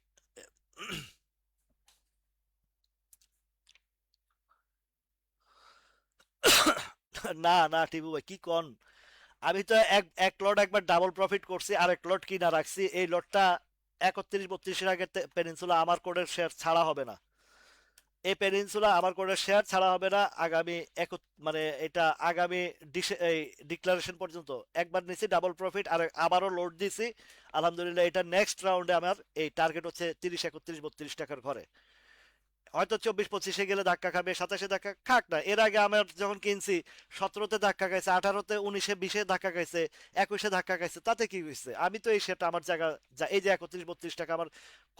না না টিপু ভাই কি কন, আমি তো এক এক লট একবার ডাবল প্রফিট করছি, আরেক লট কিনা রাখছি। এই লটটা 31-32-এর আগে পেনিনসুলা আমার কোডের শেয়ার ছাড়া হবে না। এই পেনিনসুলা আমার কোডের শেয়ার ছাড়া হবে না আগামী মানে এটা আগামী এই ডিক্লারেশন পর্যন্ত। একবার নিছি ডাবল প্রফিট, আর আবারও লোড দিছি। আলহামদুলিল্লাহ এটা নেক্সট রাউন্ডে আমার এই টার্গেট হচ্ছে 30, 31, 32 টাকার ঘরে। হয়তো 24-25-এ গেলে ধাক্কা খাবে, 27-এ ধাক্কা খাক না। এর আগে আমার যখন কিনছি 17-তে ধাক্কা খাইছে, 18-তে, 19-এ, 20-এ ধাক্কা খাইছে, 21-এ ধাক্কা খাইছে, তাতে কি হয়েছে? আমি তো এই সেটা আমার জায়গা, এই যে 31-32 টাকা আমার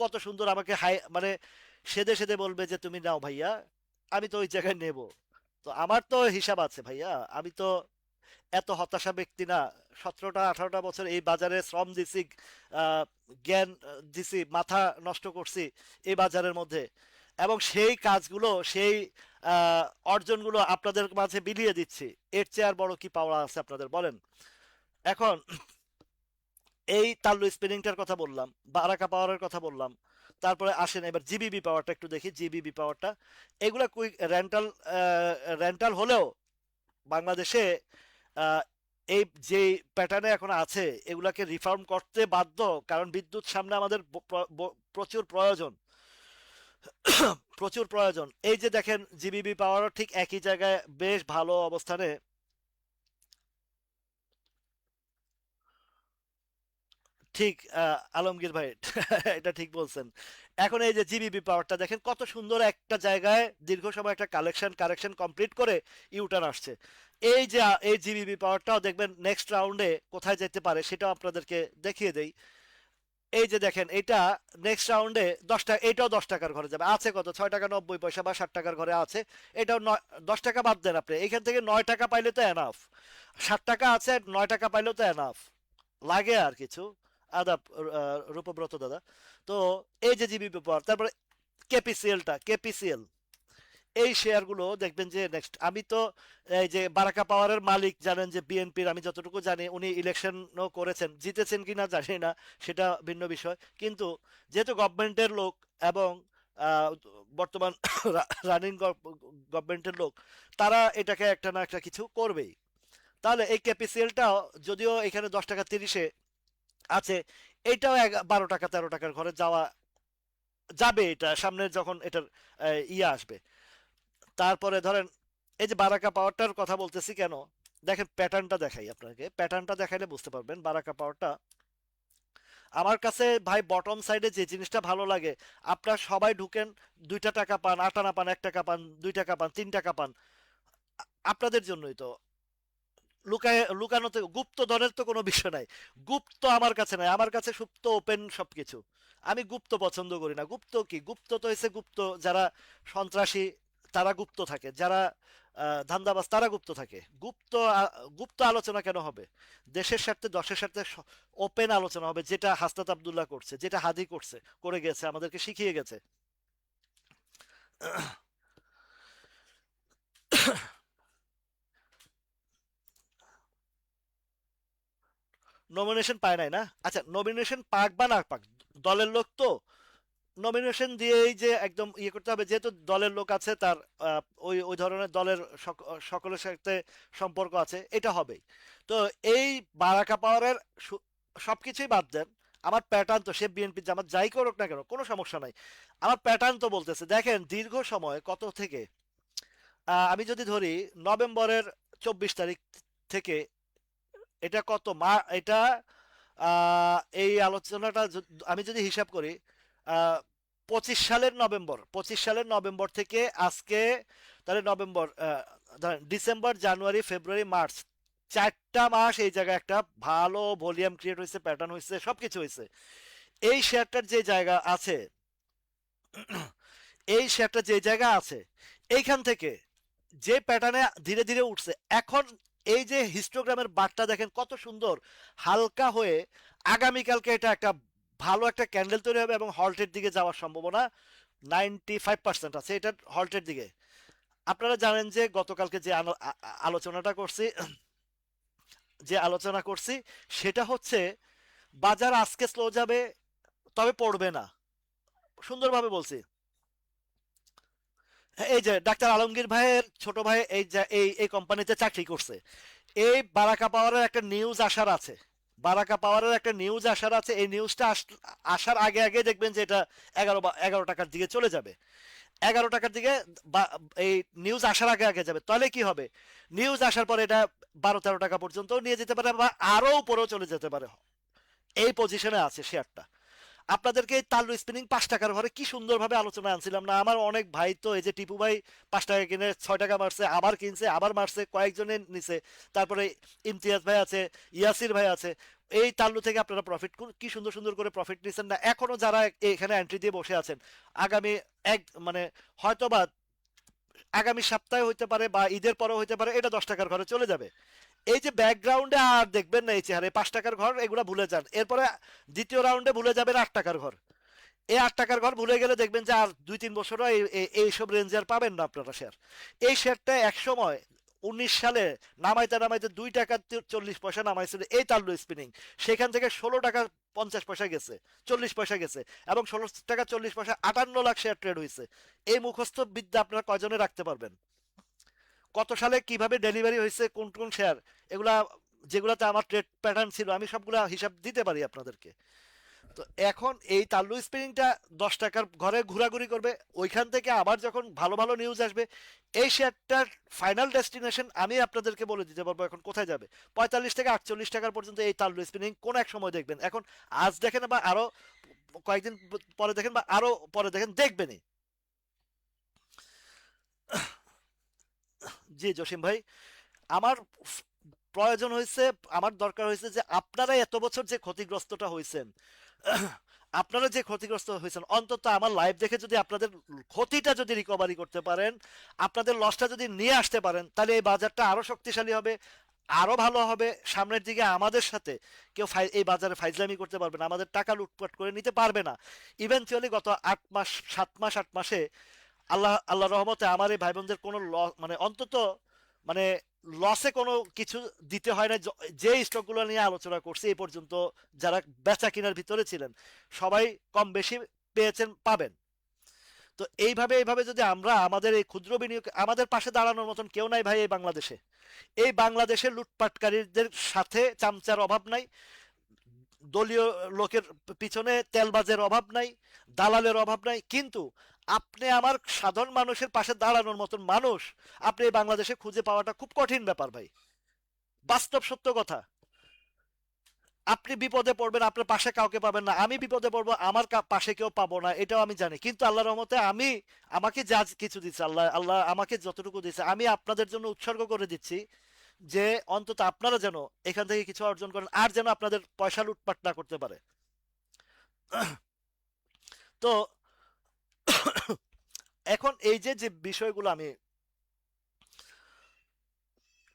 কত সুন্দর আমাকে হাই মানে সেদে সেদে বলবে যে তুমি নাও ভাইয়া, আমি তো ওই জায়গায় নেব। তো আমার তো হিসাব আছে ভাইয়া, আমি তো এত হতাশা ব্যক্তি না। 17টা 18টা বছর এই বাজারে শ্রম দিছি, আহ, জ্ঞান দিছি, মাথা নষ্ট করছি এই বাজারের মধ্যে, এবং সেই কাজগুলো, সেই আহ, অর্জনগুলো আপনাদের মাঝে বিলিয়ে দিচ্ছি। এর চেয়ে আর বড় কি পাওয়া আছে আপনাদের বলেন? এখন এই তাল্লু স্পিনিংটার কথা বললাম, বারাকা পাওয়ারের কথা বললাম, তারপরে আসেন এবার জিবিবি পাওয়ারটা একটু দেখি। জিবিবি পাওয়ারটা এগুলা কুইক রেন্টাল, রেন্টাল হলেও বাংলাদেশে আহ, এই যে প্যাটার্নে এখন আছে এগুলাকে রিফর্ম করতে বাধ্য। কারণ বিদ্যুৎ সামনে আমাদের প্রচুর প্রয়োজন, প্রচুর প্রয়োজন। এই যে দেখেন জিবিবি পাওয়ারও ঠিক একই জায়গায় বেশ ভালো অবস্থানে। ঠিক আলমগীর ভাই এটা ঠিক বলছেন। এখন এই যে জিবিবি পাওয়ারটা দেখেন কত সুন্দর একটা জায়গায় দীর্ঘ সময় একটা কারেকশন কমপ্লিট করে ইউটার্ন আসছে। এই যে এই জিবিবি পাওয়ারটাও দেখবেন নেক্সট রাউন্ডে কোথায় যেতে পারে সেটাও আপনাদেরকে দেখিয়ে দেই। এই যে দেখেন এটা নেক্সট রাউন্ডে 10 টাকা, এটাও 10 টাকার ঘরে যাবে। আছে কত, 6 টাকা 90 পয়সা বা 60 টাকার ঘরে আছে। এটাও 10 টাকা বাদ দেন আপনি, এখান থেকে 9 টাকা পাইলে তো এনাফ। 60 টাকা আছে, 9 টাকা পাইলেও তো এনাফ, লাগে আর কিছু। আদাব রূপব্রত দাদা। তো এই যে জিবি পেপার, তারপরে কেপিসিএলটা, কেপিসিএল এই শেয়ারগুলো দেখবেন যে নেক্সট। আমি তো এই যে বারাকা পাওয়ারের মালিক জানেন যে বিএনপির, আমি যতটুকু জানি উনি ইলেকশনও করেছেন, জিতেছেন কিনা জানি না, সেটা ভিন্ন বিষয়। কিন্তু যেহেতু গভর্নমেন্টের লোক এবং আহ, বর্তমান রানিং গভর্নমেন্টের লোক, তারা এটাকে একটা না একটা কিছু করবেই। তাহলে এই ক্যাপিসিএলটাও যদিও এখানে 10 টাকা 30-এ আছে, এটাও 12 টাকা 13 টাকার ঘরে যাওয়া যাবে এটা সামনে যখন এটার ইয়ে আসবে। তারপরে ধরেন এই যে বারাকা পাওয়ারটার কথা বলতেছি কেন, দেখেন প্যাটার্নটা দেখাই আপনাকে, প্যাটার্নটা দেখাইলে বুঝতে পারবেন বারাকা পাওয়ারটা। আমার কাছে ভাই বটম সাইডে যে জিনিসটা ভালো লাগে, আপনারা সবাই ঢুকেন, 2টা টাকা পান, 8 আনা পান, 1 টাকা পান, 2 টাকা পান, 3 টাকা পান, আপনাদের জন্যই তো। লুকায় লুকানোতে গুপ্ত ধনের তো কোনো বিষয় নাই। গুপ্ত আমার কাছে নাই, আমার কাছে সুপ্ত ওপেন সবকিছু। আমি গুপ্ত পছন্দ করি না। গুপ্ত কি, গুপ্ত তো হয়েছে গুপ্ত যারা সন্ত্রাসী, তারা গুপ্ত থাকে, যারা ধান্দাবাজ তারা গুপ্ত থাকে। গুপ্ত আলোচনা কেন হবে? দেশের স্বার্থে, দশের স্বার্থে ওপেন আলোচনা হবে, যেটা হাসনাত আব্দুল্লাহ করছে, যেটা হাদি করছে, করে গেছে, আমাদেরকে শিখিয়ে গেছে। নমিনেশন পায় নাই না? আচ্ছা, নমিনেশন পাক বা না পাক, দলের লোক তো নমিনেশন দিয়েই যে একদম ইয়ে করতে হবে, যেহেতু দলের লোক আছে তার, ওই ওই ধরনের দলের সকলের সাথে সম্পর্ক আছে, এটা হবেই। তো এই বারাকা পাওয়ারের সবকিছুই বাদ দেন। আমার প্যাটার্ন তো, সে বিএনপি জামাত যাই করুক না কেন কোনো সমস্যা নাই। আমার প্যাটার্ন তো বলতেছে দেখেন দীর্ঘ সময় কত থেকে, আমি যদি ধরি নভেম্বরের 24 তারিখ থেকে, এটা কত মা, এটা এই আলোচনাটা আমি যদি হিসাব করি, 25 সালের নভেম্বর থেকে আজকে, তাহলে নভেম্বর, ধরেন ডিসেম্বর জানুয়ারি ফেব্রুয়ারি মার্চ, 4টা মাস এই জায়গায় একটা ভালো ভলিউম ক্রিয়েট হয়েছে, প্যাটার্ন হয়েছে, সবকিছু হয়েছে। এই শেয়ারটার যে জায়গা আছে, এই শেয়ারটা যে জায়গা আছে, এইখান থেকে যে প্যাটার্নে ধীরে ধীরে উঠছে, এখন এই যে হিস্টোগ্রামের বারটা দেখেন কত সুন্দর হালকা হয়ে, আগামীকালকে এটা একটা ভালো একটা ক্যান্ডেল তৈরি হবে এবং হল্টের দিকে যাওয়ার সম্ভাবনা 95% আছে এটার, হল্টের দিকে। আপনারা জানেন যে গতকালকে যে আলোচনাটা করছি, যে আলোচনা করছি সেটা হচ্ছে বাজার আজকে স্লো যাবে, তবে পড়বে না। সুন্দরভাবে বলছি। এই যে ডাক্তার আলমগীর ভাইয়ের ছোট ভাই এই এই কোম্পানিতে চাকরি করছে। এই বারাকা পাওয়ারের একটা নিউজ আসার আছে, বারাকা পাওয়ারের একটা নিউজ আসার আছে। এই নিউজটা আসার আগে আগে দেখবেন যে এটা 11 টাকার দিকে চলে যাবে। 11 টাকার দিকে এই নিউজ আসার আগে আগে যাবে, তাহলে কি হবে? নিউজ আসার পরে এটা 12-13 টাকা পর্যন্ত নিয়ে যেতে পারে, বা আরো উপরেও চলে যেতে পারে। এই পজিশনে আছে শেয়ারটা। আপনাদেরকে এই তাল্লু স্পিনিং 5 টাকার ঘরে কি সুন্দরভাবে আলোচনা আনছিলাম না? আমার অনেক ভাই তো এই যে টিপু ভাই 5 টাকা কিনে 6 টাকা মারছে, আবার কিনছে, আবার মারছে, কয়েকজনে নিছে। তারপরে ইমতিয়াজ ভাই আছে, ইয়াসির ভাই আছে। এই তাল্লু থেকে আপনারা প্রফিট কি সুন্দর সুন্দর করে প্রফিট নিচ্ছেন না? এখনো যারা এখানে এন্ট্রি দিয়ে বসে আছেন, আগামী এক মানে হয়তোবা আগামী সপ্তাহে হইতে পারে বা ঈদের পরেও হইতে পারে, এটা 10 টাকার ঘরে চলে যাবে। এই যে ব্যাকগ্রাউন্ডে আর দেখবেন না এই চেহারা, 5 টাকার ঘর এগুলা ভুলে যান। এরপরে দ্বিতীয় রাউন্ডে ভুলে যাবেন 8 টাকার ঘর। এই 8 টাকার ঘর ভুলে গেলে দেখবেন যে আর 2-3 বছরও এইসব রেঞ্জে আর পাবেন না আপনারা শেয়ার। এই শেয়ারটা এক সময় 19 সালে নামাইতে নামাইতে 2 টাকা 40 পয়সা নামাইছিল এই তাল্লু স্পিনিং। সেখান থেকে 16 টাকা 50 পয়সা গেছে, 40 পয়সা গেছে, এবং 16 টাকা 40 পয়সা 58 লাখ শেয়ার ট্রেড হয়েছে। এই মুখস্থ বিদ্যা আপনারা কয়জনে রাখতে পারবেন? কত সালে কিভাবে ডেলিভারি হয়েছে, কোন কোন শেয়ার, এগুলা যেগুলাতে আমার ট্রেড প্যাটার্ন ছিল, আমি সবগুলা হিসাব দিতে পারি আপনাদেরকে। তো এখন এই তাল্লু স্পিনিংটা 10 টাকার ঘরে ঘোরাঘুরি করবে। ওইখান থেকে আবার যখন ভালো ভালো নিউজ আসবে, এই শেয়ারটার ফাইনাল ডেস্টিনেশন আমি আপনাদেরকে বলে দিতে পারবো এখন কোথায় যাবে। 45 থেকে 48 টাকার পর্যন্ত এই তাল্লু স্পিনিং কোন এক সময় দেখবেন। এখন আজ দেখেন বা আরো কয়েকদিন পরে দেখেন বা আরো পরে দেখেন, দেখবেনই। জি জসিম ভাই, আমার প্রয়োজন হয়েছে, আমার দরকার হয়েছে যে আপনারা এত বছর যে ক্ষতিগ্রস্তটা হয়েছেন, আপনারা যে ক্ষতিগ্রস্ত হয়েছেন, অন্তত আমার লাইভ দেখে যদি আপনাদের ক্ষতিটা যদি রিকভারি করতে পারেন, আপনাদের লসটা যদি নিয়ে আসতে পারেন, তাহলে এই বাজারটা আরো শক্তিশালী হবে, আরো ভালো হবে। সামনের দিকে আমাদের সাথে কেউ এই বাজারে ফাইজলামি করতে পারবে না, আমাদের টাকা লুটপাট করে নিতে পারবে না। ইভেনচুয়ালি গত 8 মাস 7 মাস 8 মাসে আল্লাহ আল্লাহ রহমতে আমার এই ভাই বোনদের কোনো মানে অন্তত মানে লসে কোনো কিছু দিতে হয় না। যে স্টকগুলো নিয়ে আলোচনা করছি এই পর্যন্ত, যারা বেচা কিনার ভিতরে ছিলেন, সবাই কম বেশি পেয়েছেন, পাবেন। তো এইভাবে এইভাবে যদি আমরা আমাদের এই ক্ষুদ্র বিনিয়োগ, আমাদের পাশে দাঁড়ানোর মতন কেউ নাই ভাই এই বাংলাদেশে। এই বাংলাদেশের লুটপাটকারীদের সাথে চামচার অভাব নাই, দলীয় লোকের পিছনে তেলবাজের অভাব নাই, দালালের অভাব নাই, কিন্তু আপনি আমার সাধারণ মানুষের পাশে দাঁড়ানোর মতন মানুষ আপনি এই বাংলাদেশে খুঁজে পাওয়াটা খুব কঠিন ব্যাপার ভাই। বাস্তব সত্য কথা। আপনি বিপদে পড়বেন, আপনার পাশে কাউকে পাবেন না। আমি বিপদে পড়বো, আমার পাশে কেউ পাবো না, এটাও আমি জানি। কিন্তু আল্লাহর রহমতে আমি, আমাকে যা কিছু দিচ্ছে আল্লাহ, আল্লাহ আমাকে যতটুকু দিচ্ছে আমি আপনাদের জন্য উৎসর্গ করে দিচ্ছি, যে অন্তত আপনারা যেন এখান থেকে কিছু অর্জন করেন, আর যেন আপনাদের পয়সা লুটপাট না করতে পারে। তো এখন এই যে যে বিষয়গুলো আমি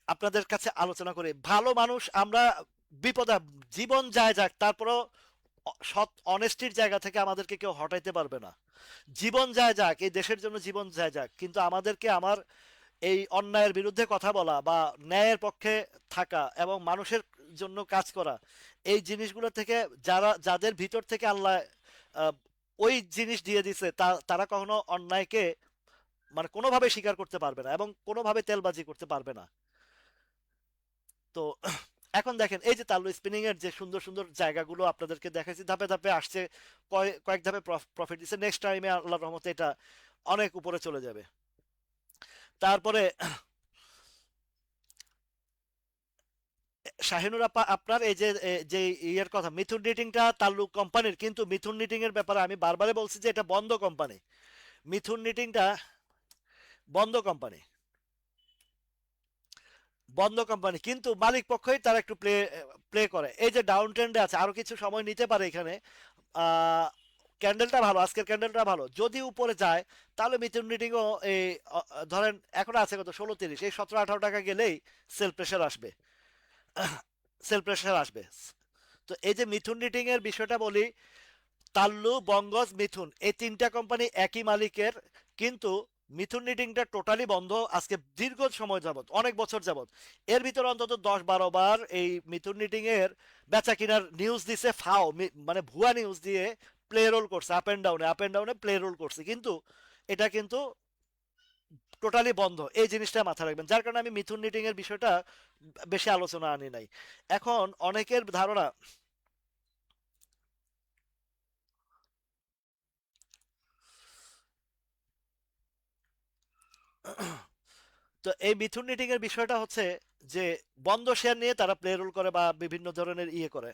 আপনাদের কাছে আলোচনা করি, ভালো মানুষ আমরা, বিপদে জীবন যায় যাক, তারপরও সৎ অনেস্টির জায়গা থেকে আমাদেরকে কেউ হটাইতে পারবে না। জীবন যায় যাক, এই দেশের জন্য জীবন যায় যাক, কিন্তু আমাদেরকে আমার এই অন্যায়ের বিরুদ্ধে কথা বলা বা ন্যায়ের পক্ষে থাকা এবং মানুষের জন্য কাজ করা, এই জিনিসগুলো থেকে যাদের ভিতর থেকে আল্লাহ আহ, ওই জিনিস দিয়ে দিছে, তারা কখনো অন্যায়কে মানে কোনোভাবে স্বীকার করতে পারবে না এবং কোনোভাবে তেলবাজি করতে পারবে না। তো এখন দেখেন এই যে তাল্লু স্পিনিং এর যে সুন্দর সুন্দর জায়গাগুলো আপনাদেরকে দেখাচ্ছি, ধাপে ধাপে আসছে, কয়েক ধাপে প্রফিট দিচ্ছে। নেক্সট টাইমে আল্লাহর রহমতে এটা অনেক উপরে চলে যাবে। তারপরে শাহিনুর আপা, আপনার এই যে যে ইয়ের কথা, মিথুন নিটিংটা তাল্লু কোম্পানির, কিন্তু মিথুন নিটিং এর ব্যাপারে আমি বারবারই বলছি যে এটা বন্ধ কোম্পানি। মিথুন নিটিংটা বন্ধ কোম্পানি, বন্ধ কোম্পানি, কিন্তু মালিক পক্ষই তারা একটু প্লে প্লে করে। এই যে ডাউন ট্রেন্ডে আছে, আরো কিছু সময় নিতে পারে এখানে। ক্যান্ডেলটা ভালো, আজকের ক্যান্ডেলটা ভালো, যদি উপরে যায় তাহলে মিথুন রিডিংও এই ধরেন এখন আছে কত, 16-30, এই 17-18 টাকা গেলেই সেল প্রেশার আসবে, সেল প্রেশার আসবে। তো এই যে মিথুন রিডিং এর বিষয়টা বলি, তাল্লু, বঙ্গজ, মিথুন, এই তিনটা কোম্পানি একই মালিকের, কিন্তু মিথুন নিটিংটা টোটালি বন্ধ আজকে দীর্ঘ সময় যাবত, অনেক বছর যাবত। এর ভিতরে অন্তত 10-12 বার এই মিথুন নিটিং এর বেচা কিনার নিউজ দিছে, মানে ভুয়া নিউজ দিয়ে প্লে রোল করছে, আপ এন্ড ডাউনে প্লে রোল করছে, কিন্তু এটা কিন্তু টোটালি বন্ধ। এই জিনিসটা মাথায় রাখবেন, যার কারণে আমি মিথুন নিটিং এর বিষয়টা বেশি আলোচনা আনি নাই। এখন অনেকের ধারণা, তো এই মিথুন নিটিং এর বিষয়টা হচ্ছে যে বন্ধ শেয়ার নিয়ে তারা প্লে রোল করে বা বিভিন্ন ধরনের ইয়ে করে।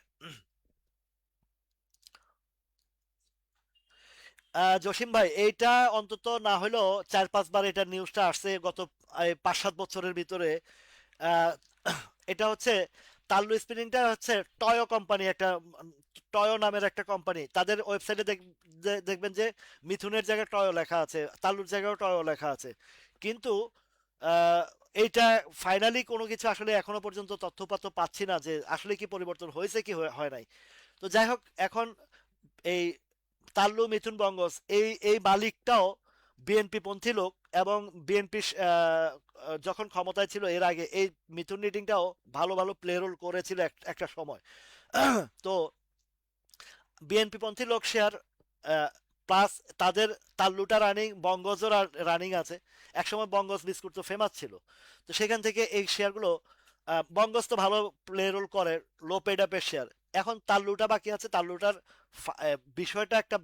জসিম ভাই, এইটা অন্তত না হলেও 4-5 বার এটা নিউজটা আসছে গত 5-7 বছরের ভিতরে। আহ, এটা হচ্ছে তাল্লু স্পিনিংটা হচ্ছে টয়ো কোম্পানি, একটা টয়ো নামের একটা কোম্পানি, তাদের ওয়েবসাইটে দেখবেন যে মিথুনের জায়গায় টয়ো লেখা আছে, তাল্লুর জায়গায় টয়ো লেখা আছে। কিন্তু আহ, এইটা ফাইনালি কোনো কিছু আসলে এখনো পর্যন্ত তথ্যপাত্র পাচ্ছি না যে আসলে কি পরিবর্তন হয়েছে কি হয় নাই। তো যাই হোক, এখন এই তাল্লু মিথুন বঙ্গস এই এই মালিকটাও বিএনপি পন্থী লোক, এবং বিএনপি যখন ক্ষমতায় ছিল এর আগে এই মিথুন রিটিংটাও ভালো ভালো প্লে রোল করেছিল একটা সময়। তো বিএনপি পন্থী লোক শেয়ার, প্লাস তাদের তাল্লুটা রানিং, বঙ্গজও রানিং আছে। একসময় বঙ্গজ বিস্কুট তো ফেমাস ছিল। তো সেখান থেকে এই শেয়ারগুলো, বঙ্গজ তো ভালো প্লে রোল করে, লো পেড আপের শেয়ার। এখন তাল্লুটা বাকি আছে। তাল্লুটার বিষয়টা একটা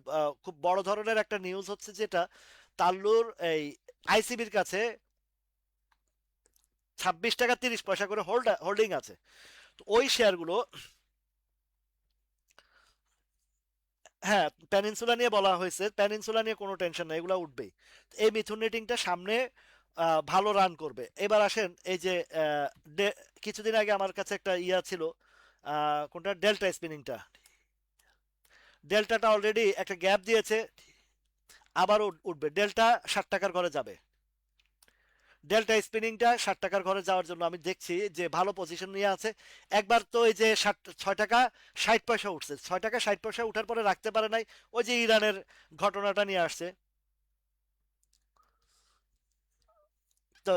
খুব বড় ধরনের একটা নিউজ হচ্ছে, যেটা তাল্লুর এই আইসিবির কাছে 26 টাকা 30 পয়সা করে হোল্ডিং আছে। তো ওই শেয়ারগুলো, হ্যাঁ, প্যানিনসুলা নিয়ে বলা হয়েছে, প্যানিনসুলা নিয়ে কোনো টেনশন নাই, এগুলো উঠবেই। এই মিথুন রেটিংটা সামনে ভালো রান করবে। এবার আসেন এই যে কিছুদিন আগে আমার কাছে একটা ইয়া ছিল, কোনটা, ডেল্টা স্পিনিংটা। ডেল্টাটা অলরেডি একটা গ্যাপ দিয়েছে, আবার উঠবে। ডেল্টা 60 টাকার ঘরে যাবে। ডেল্টা স্পিনিংটা 60 টাকার ঘরে যাওয়ার জন্য আমি দেখছি যে ভালো পজিশন নিয়ে আছে। একবার তো এই যে 6 টাকা 60 পয়সা উঠছে, 6 টাকা 60 পয়সা উঠার পরে রাখতে পারে নাই। ওই যে ইরানের ঘটনাটা নিয়ে আসছে, তো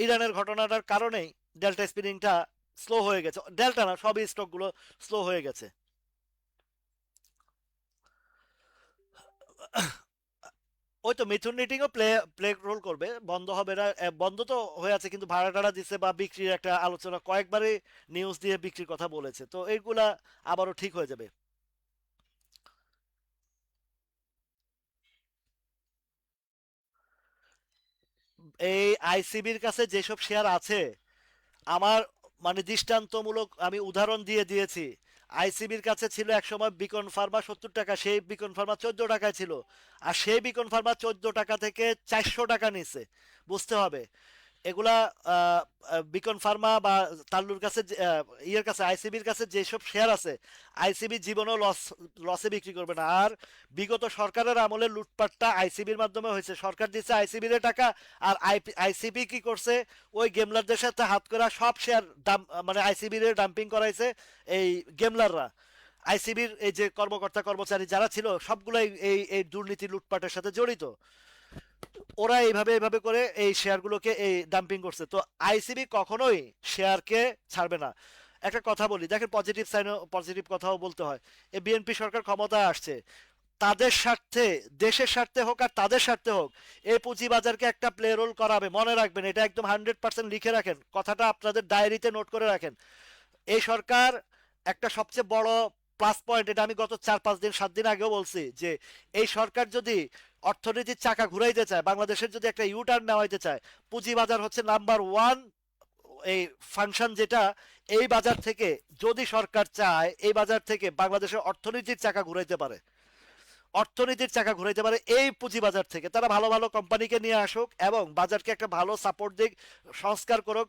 ইরানের ঘটনাটার কারণেই ডেল্টা স্পিনিংটা স্লো হয়ে গেছে। ডেল্টা না, সবই স্টকগুলো স্লো হয়ে গেছে। ওই তো মিথুন নিটিংও প্লে প্লে রোল করবে, বন্ধ হবে না। বন্ধ তো হয়ে আছে, কিন্তু ভাড়া টাড়া দিচ্ছে বা বিক্রির একটা আলোচনা কয়েকবারই নিউজ দিয়ে বিক্রির কথা বলেছে, তো এইগুলা আবারও ঠিক হয়ে যাবে। এই আইসিবির কাছে যেসব শেয়ার আছে, আমার মানে দৃষ্টান্তমূলক আমি উদাহরণ দিয়ে দিয়েছি। আইসিবির কাছে ছিল এক সময় বিকন ফার্মা 70 টাকা, সেই বিকন ফার্মা 14 টাকায় ছিল। আর সেই বিকন ফার্মা 14 টাকা থেকে 400 টাকা নিছে, বুঝতে হবে। এগুলা আহ, বিকন ফার্মা বা তাল্লুর কাছে ইয়ের কাছে, আইসিবির কাছে যেসব শেয়ার আছে, আইসিবি জীবনেও লসে বিক্রি করবে না। আর বিগত সরকারের আমলে লুটপাটটা আইসিবির মাধ্যমে হয়েছে, সরকার দিচ্ছে আইসিবির টাকা। আর আইসিবি কি করছে, ওই গেমলারদের সাথে হাত করা সব শেয়ার দাম, মানে আইসিবির ডাম্পিং করাইছে এই গেমলাররা। আইসিবির এই যে কর্মকর্তা কর্মচারী যারা ছিল, সবগুলাই এই এই দুর্নীতি লুটপাটের সাথে জড়িত। ওরা এইভাবে এইভাবে করে এই শেয়ারগুলোকে এই ডাম্পিং করছে। তো আইসিবি কখনোই শেয়ারকে ছাড়বে না। একটা কথা বলি, দেখেন, পজিটিভ সাইনও পজিটিভ কথাও বলতে হয়। এই বিএনপি সরকার ক্ষমতায় আসছে, তাদের স্বার্থে, দেশের স্বার্থে হোক আর তাদের স্বার্থে হোক, এই পুঁজিবাজারকে একটা প্লে রোল করাবে। মনে রাখবেন, এটা একদম 100% লিখে রাখেন, কথাটা আপনাদের ডায়েরিতে নোট করে রাখেন। এই সরকার একটা সবচেয়ে বড় প্লাস পয়েন্ট, এটা আমি গত 4-5 দিন 7 দিন আগেও বলছি, যে এই সরকার যদি অর্থনীতির চাকা ঘুরাইতে চায়, বাংলাদেশের যদি একটা ইউটার্ন নেওয়াইতে চায়, পুঁজিবাজার হচ্ছে নাম্বার 1 এই ফাংশন, যেটা এই বাজার থেকে, যদি সরকার চায় এই বাজার থেকে বাংলাদেশের অর্থনীতির চাকা ঘুরাইতে পারে, অর্থনীতির চাকা ঘুরাইতে পারে এই পুঁজিবাজার থেকে। তারা ভালো ভালো কোম্পানিকে নিয়ে আসুক এবং বাজারকে একটা ভালো সাপোর্ট দিক, সংস্কার করুক।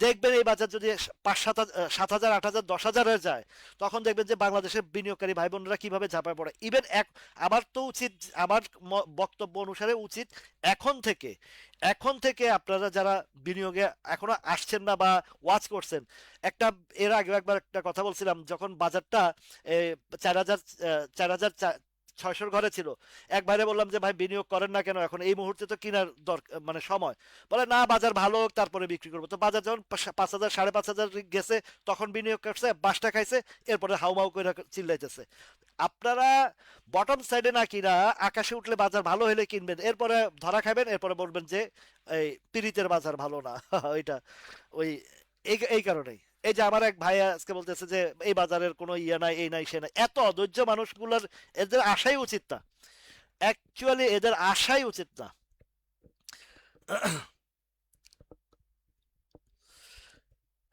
দেখবেন এই বাজার যদি 5-7 হাজার 7,000 8,000 10,000 যায়, তখন দেখবেন যে বাংলাদেশের বিনিয়োগকারী ভাই বোনেরা কিভাবে ঝাঁপায় পড়ে। ইভেন আমার তো উচিত, আমার বক্তব্য অনুসারে উচিত, এখন থেকে, এখন থেকে আপনারা যারা বিনিয়োগে এখনো আসছেন না বা ওয়াচ করছেন, একটা, এর আগে একবার একটা কথা বলছিলাম, যখন বাজারটা 4,000 600-র ঘরে ছিল। এক ভাইরে বললাম যে ভাই বিনিয়োগ করেন না কেন, এখন এই মুহূর্তে তো কেনার দরকার মানে সময়। বলে না বাজার ভালো হোক তারপরে বিক্রি করবো। তো বাজার যখন 5,000 5,500 গেছে তখন বিনিয়োগ করছে, বাসটা খাইছে, এরপরে হাউমাউ করে চিল্লাইতেছে। আপনারা বটম সাইডে না কিনা আকাশে উঠলে বাজার ভালো হলে কিনবেন, এরপরে ধরা খাবেন, এরপরে বলবেন যে এই পিরিতের বাজার ভালো না। ওইটা ওই এই কারণেই। এই যে আমার এক ভাই আজকে বলতেছে যে এই বাজারের কোনো ইয়ে নাই, এই নাই সে নাই, এত অধৈর্য মানুষগুলোর এদের আশাই উচিত না, অ্যাকচুয়ালি এদের আশাই উচিত না।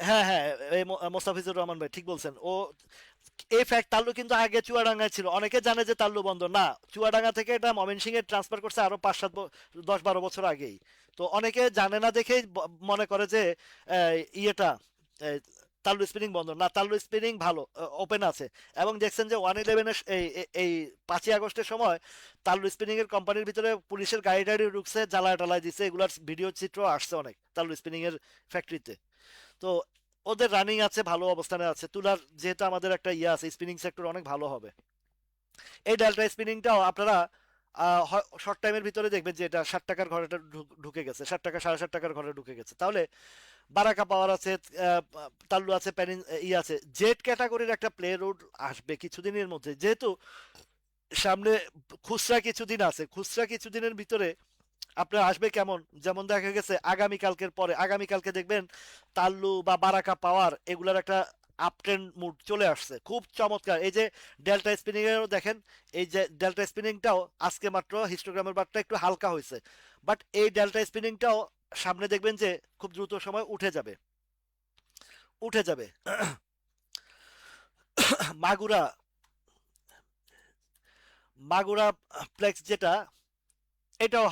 হ্যাঁ হ্যাঁ, এই মোস্তাফিজুর রহমান ভাই ঠিক বলছেন। ও এই ফ্যাক্ট, তাল্লু কিন্তু আগে চুয়াডাঙ্গায় ছিল, অনেকে জানে যে তাল্লু বন্ধ না, চুয়াডাঙ্গা থেকে এটা ময়মনসিংহে ট্রান্সফার করছে আরো 5-7 10-12 বছর আগেই। তো অনেকে জানে না দেখেই মনে করে যে ইয়েটা এই, তাল্লু স্পিনিং বন্ধ না, তাল্লু স্পিনিং ভালো ওপেন আছে। এবং দেখছেন যে 111-এর এই 5ই আগস্টের সময় তাল্লু স্পিনিং এর কোম্পানির ভিতরে পুলিশের গাড়ি টাড়ি ঢুকছে, জ্বালায় টালায় দিছে, এগুলার ভিডিও চিত্র আসছে অনেক তাল্লু স্পিনিং এর ফ্যাক্টরিতে। তো ওদের রানিং আছে, ভালো অবস্থানে আছে। তুলার যেহেতু আমাদের একটা ইয়ে আছে, স্পিনিং সেক্টর অনেক ভালো হবে। এই ডেল্টা স্পিনিংটাও আপনারা শর্ট টাইমের ভিতরে দেখবেন যে এটা 60 টাকার ঘরে ঢুকে গেছে, 60 টাকা 7.5 টাকার ঘরে ঢুকে গেছে। তাহলে বারাকা পাওয়ার আছে, আহ, তাল্লু আছে, প্যানিন ই আছে, জেড ক্যাটাগরির একটা প্লে রোড আসবে কিছুদিনের মধ্যে। যেহেতু সামনে খুচরা কিছুদিন আছে, খুচরা কিছুদিনের ভিতরে আপনার আসবে কেমন, যেমন দেখা গেছে আগামীকালকের পরে, আগামীকালকে দেখবেন তাল্লু বা বারাকা পাওয়ার এগুলার একটা আপ ট্রেন্ড মুড চলে আসছে, খুব চমৎকার। এই যে ডেল্টা স্পিনিং এরও দেখেন, এই যে ডেল্টা স্পিনিংটাও আজকে মাত্র হিস্টোগ্রামের বারটা একটু হালকা হয়েছে, বাট এই ডেল্টা স্পিনিংটাও সামনে দেখবেন যে খুব দ্রুত সময় উঠে যাবে, উঠে যাবে। মাগুরা, মাগুরা প্লেক্স যেটা, এটাও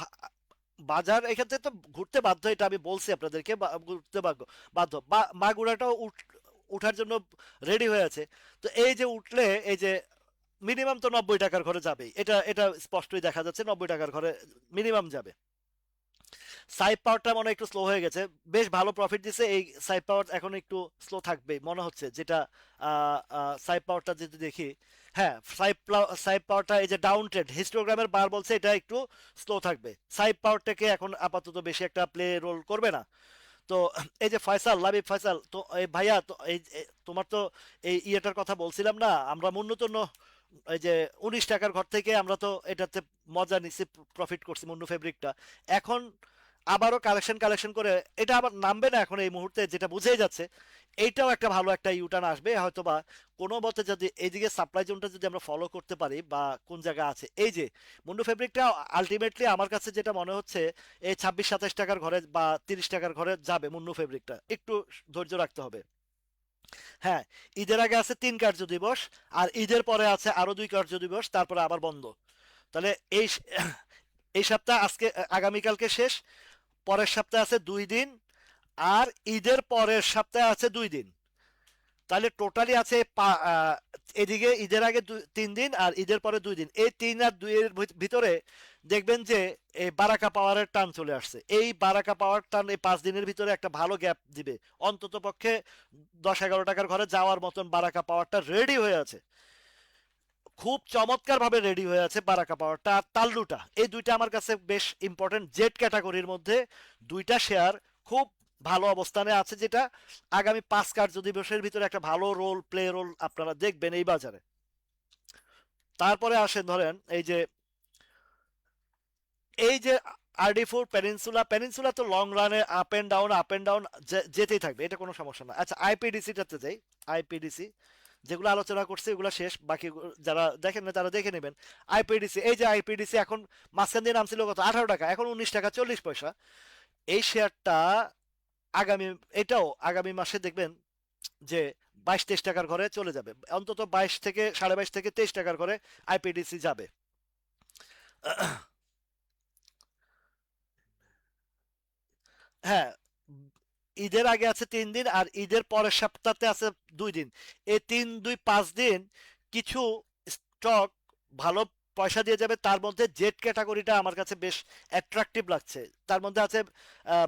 বাজার এক্ষেত্রে তো ঘুরতে বাধ্য, এটা আমি বলছি আপনাদেরকে, ঘুরতে বাধ্য মাগুরাটাও উঠার জন্য রেডি হয়ে আছে। তো এই যে উঠলে এই যে মিনিমাম তো 90 টাকার ঘরে যাবেই, এটা এটা স্পষ্টই দেখা যাচ্ছে 90 টাকার ঘরে মিনিমাম যাবে। সাইপ পাওয়ারটা মনে হয় একটু স্লো হয়ে গেছে, বেশ ভালো প্রফিট দিছে, এই সাইপ পাওয়ার এখন একটু স্লো থাকবে মনে হচ্ছে, যেটা সাইপ পাওয়ারটা যদি দেখি। হ্যাঁ, সাইপ পাওয়ারটা এই যে ডাউন ট্রেন্ড হিস্টোগ্রামের বার বলছে এটা একটু স্লো থাকবে, সাইপ পাওয়ারটাকে এখন আপাতত বেশি একটা প্লে রোল করবে না। তো এই যে ফয়সাল, লাবিব ফয়সাল, তো এই ভাইয়া তো তোমার তো এই ইয়েটার কথা বলছিলাম না, আমরা ন্যূনতম এই যে 19 টাকার ঘর থেকে আমরা তো এটাতে মজা নিচ্ছি, প্রফিট করছি মুন্নু ফেব্রিকটা। এখন আবারও কালেকশন কালেকশন করে এটা আবার নামবে না এখন এই মুহূর্তে, যেটা বুঝেই যাচ্ছে। এইটাও একটা ভালো একটা ইউটার্ন আসবে হয়তো বা, কোনো মতে যদি এইদিকে সাপ্লাই জোনটা যদি আমরা ফলো করতে পারি বা কোন জায়গা আছে। এই যে মুন্ডু ফেব্রিকটা আলটিমেটলি আমার কাছে যেটা মনে হচ্ছে এই 26-27 টাকার ঘরে বা 30 টাকার ঘরে যাবে মুন্নু ফেব্রিকটা, একটু ধৈর্য রাখতে হবে। হ্যাঁ, ঈদের আগে আছে 3 কার্য দিবস, আর ঈদের পরে আছে আরো 2 কার্য দিবস, তারপরে আবার বন্ধ। তাহলে এই এই সপ্তাহ আজকে আগামীকালকে শেষ, পরের সপ্তাহে আছে 2 দিন, আর ঈদের পরের সপ্তাহে আছে 2 দিন। তাহলে টোটালি আছে এদিকে ঈদের আগে 3 দিন আর ঈদের পরে 2 দিন, এই 3 আর 2 এর ভিতরে দেখবেন যে এই বারাকা পাওয়ারের টান চলে আসছে। এই বারাকা পাওয়ার টান এই 5 দিনের ভিতরে একটা ভালো গ্যাপ দিবে, অন্তত পক্ষে 10-11 টাকার ঘরে যাওয়ার মতন বারাকা পাওয়ারটা রেডি হয়ে আছে, খুব চমৎকার ভাবে রেডি হয়ে আছে বারাকা পাওয়ারটা। আর তাল্লুটা, এই দুইটা আমার কাছে বেশ ইম্পর্টেন্ট, জেড ক্যাটাগরির মধ্যে দুইটা শেয়ার খুব ভালো অবস্থানে আছে, যেটা আগামী 5 কার্য দিবসের ভিতরে একটা ভালো রোল প্লে রোল আপনারা দেখবেন এই বাজারে। তারপরে আসেন ধরেন এই যে আরডি4 পেনিনসুলা, পেনিনসুলা তো লং রানে আপ এন্ড ডাউন যেতেই থাকবে, এটা কোনো সমস্যা না। আচ্ছা আইপিডিসিটাতে যাই, আইপিডিসি যেগুলো আলোচনা করছে এগুলো শেষ, বাকি যারা দেখেন না তারা দেখে নেবেন। আইপিডিসি, এই যে আইপিডিসি এখন মাঝখান দিয়ে নাম ছিল কত 18 টাকা, এখন 19 টাকা 40 পয়সা। এই শেয়ারটা আগামী, এটাও আগামী মাসে দেখবেন যে 22-23 টাকার ঘরে চলে যাবে, অন্তত 22 থেকে 22.5 থেকে 23 টাকার ঘরে আইপিডিসি যাবে। হ্যাঁ, ঈদের আগে আছে 3 দিন আর ঈদের পরের সপ্তাহে আছে 2 দিন। এই 3, 2, 5 দিন কিছু স্টক ভালো পয়সা দিয়ে যাবে, তার মধ্যে জেট ক্যাটাগরিটা আমার কাছে বেশ অ্যাট্রাকটিভ লাগছে। তার মধ্যে আছে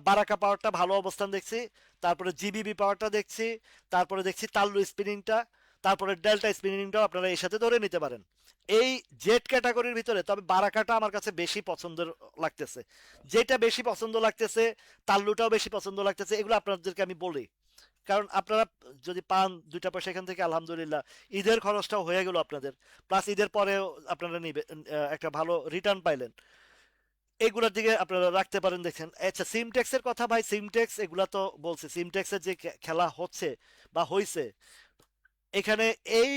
বারাকা পাওয়ারটা ভালো অবস্থান দেখছি, তারপরে জিবিবি পাওয়ারটা দেখছি, তারপরে দেখছি তাল্লু স্পিনিংটা, তারপরে ডেল্টা স্পিনিংটাও আপনারা এর সাথে ধরে নিতে পারেন। এই জেড ক্যাটাগরির ভিতরে তবে বারাকাটা আমার কাছে বেশি পছন্দের লাগতেছে। যেটা বেশি পছন্দ লাগতেছে, তাল্লুটাও বেশি পছন্দ লাগতেছে, এগুলো আপনাদেরকে আমি বলি। কারণ আপনারা যদি পান 2টা পয়সা এখান থেকে, আলহামদুলিল্লাহ ঈদের খরচটাও হয়ে গেল আপনাদের, প্লাস ঈদের পরেও আপনারা নিবে একটা ভালো রিটার্ন পাইলেন। এগুলোর দিকে আপনারা রাখতে পারেন। দেখেন, আচ্ছা সিমটেক্সের কথা ভাই, সিমটেক্স এগুলা তো বলছে, সিমটেক্সের যে খেলা হচ্ছে বা হইছে, এখানে এই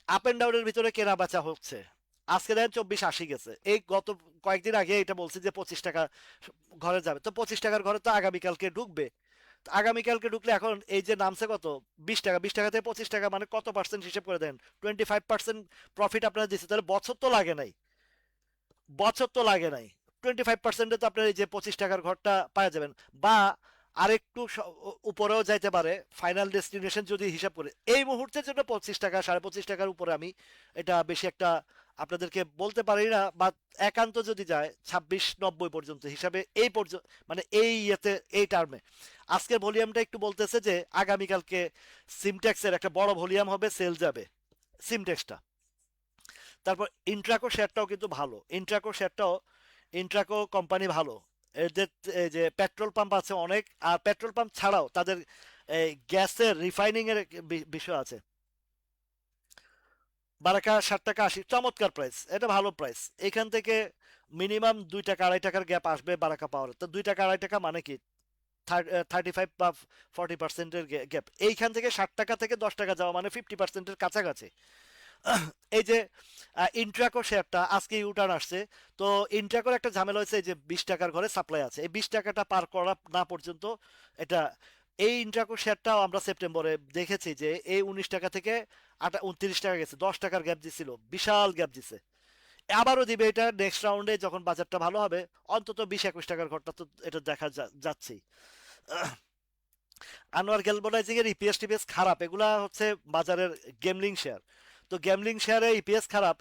আপ এন্ড ডাউনের ভিতরে কেনা বেচা হচ্ছে। আজকে দেখেন 24.80 গেছে, এই গত কয়েকদিন আগে এটা বলছে যে 25 টাকা ঘরে যাবে, তো 25 টাকার ঘরে তো আগামীকালকে ঢুকবে। তো আগামীকালকে ঢুকলে এখন এই যে নামছে কত, 20 টাকা, 20 টাকা থেকে 25 টাকা, মানে কত পার্সেন্ট হিসেব করে দেন, 25% প্রফিট আপনারা দিচ্ছে, তাহলে বছর তো লাগে নাই, বছর তো লাগে নাই, 25%-এ তো আপনার এই যে 25 টাকার ঘরটা পাওয়া যাবেন। বা আরেকটু উপরেও যাইতে পারে, ফাইনাল ডেস্টিনেশন যদি হিসাব করে এই মুহূর্তের জন্য 25 টাকা, 25.5 টাকার উপরে আমি এটা বেশি একটা আপনাদেরকে বলতে পারি না। বা একান্ত যদি যায় 26.90 পর্যন্ত হিসাবে, এই পর্যন্ত মানে এই ইয়েতে, এই টার্মে আজকের ভলিউমটা একটু বলতেছে যে আগামীকালকে সিমটেক্সের একটা বড় ভলিউম হবে, সেল যাবে সিমটেক্সটা। তারপর ইন্ট্রাকো শেয়ারটাও কিন্তু ভালো, ইন্ট্রাকো কোম্পানি ভালো। এদের এই যে পেট্রোল পাম্প আছে অনেক, আর পেট্রোল পাম্প ছাড়াও তাদের এই গ্যাসের রিফাইনিং এর বিষয় আছে। বারাকা 60 টাকা 80, চমৎকার প্রাইস, এটা ভালো প্রাইস। এখান থেকে মিনিমাম 2 টাকা 2.5 টাকার গ্যাপ আসবে বারাকা পাওয়ার, তো 2 টাকা 2.5 টাকা মানে কি 35 বা 40%-এর গ্যাপ। এইখান থেকে 60 টাকা থেকে 10 টাকা যাওয়া মানে 50%-এর কাছাকাছি। এই যে ইন্ট্রাকো শেয়ারটা আজকে ইউটার্ন আসছে, তো ইন্ট্রাকোর একটা ঝামেলা হয়েছে, এই যে 20 টাকার ঘরে সাপ্লাই আছে, এই 20 টাকাটা পার করা না পর্যন্ত এটা, এই ইন্ট্রাকো শেয়ারটাও আমরা সেপ্টেম্বরে দেখেছি যে এই 19 টাকা থেকে 29 টাকা গেছে, 10 টাকার গ্যাপ দিছিল, বিশাল গ্যাপ দিছে। আবারও দিবে এটা নেক্সট রাউন্ডে যখন বাজারটা ভালো হবে, অন্তত 20-21 টাকার ঘরটা তো এটা দেখা যাচ্ছেই। আনোয়ার গ্যালভানাইজিং এর ইপিএস টিপিএস খারাপ, এগুলা হচ্ছে বাজারের গেমলিং শেয়ার। তো গেমলিং শেয়ারে ইপিএস খারাপ,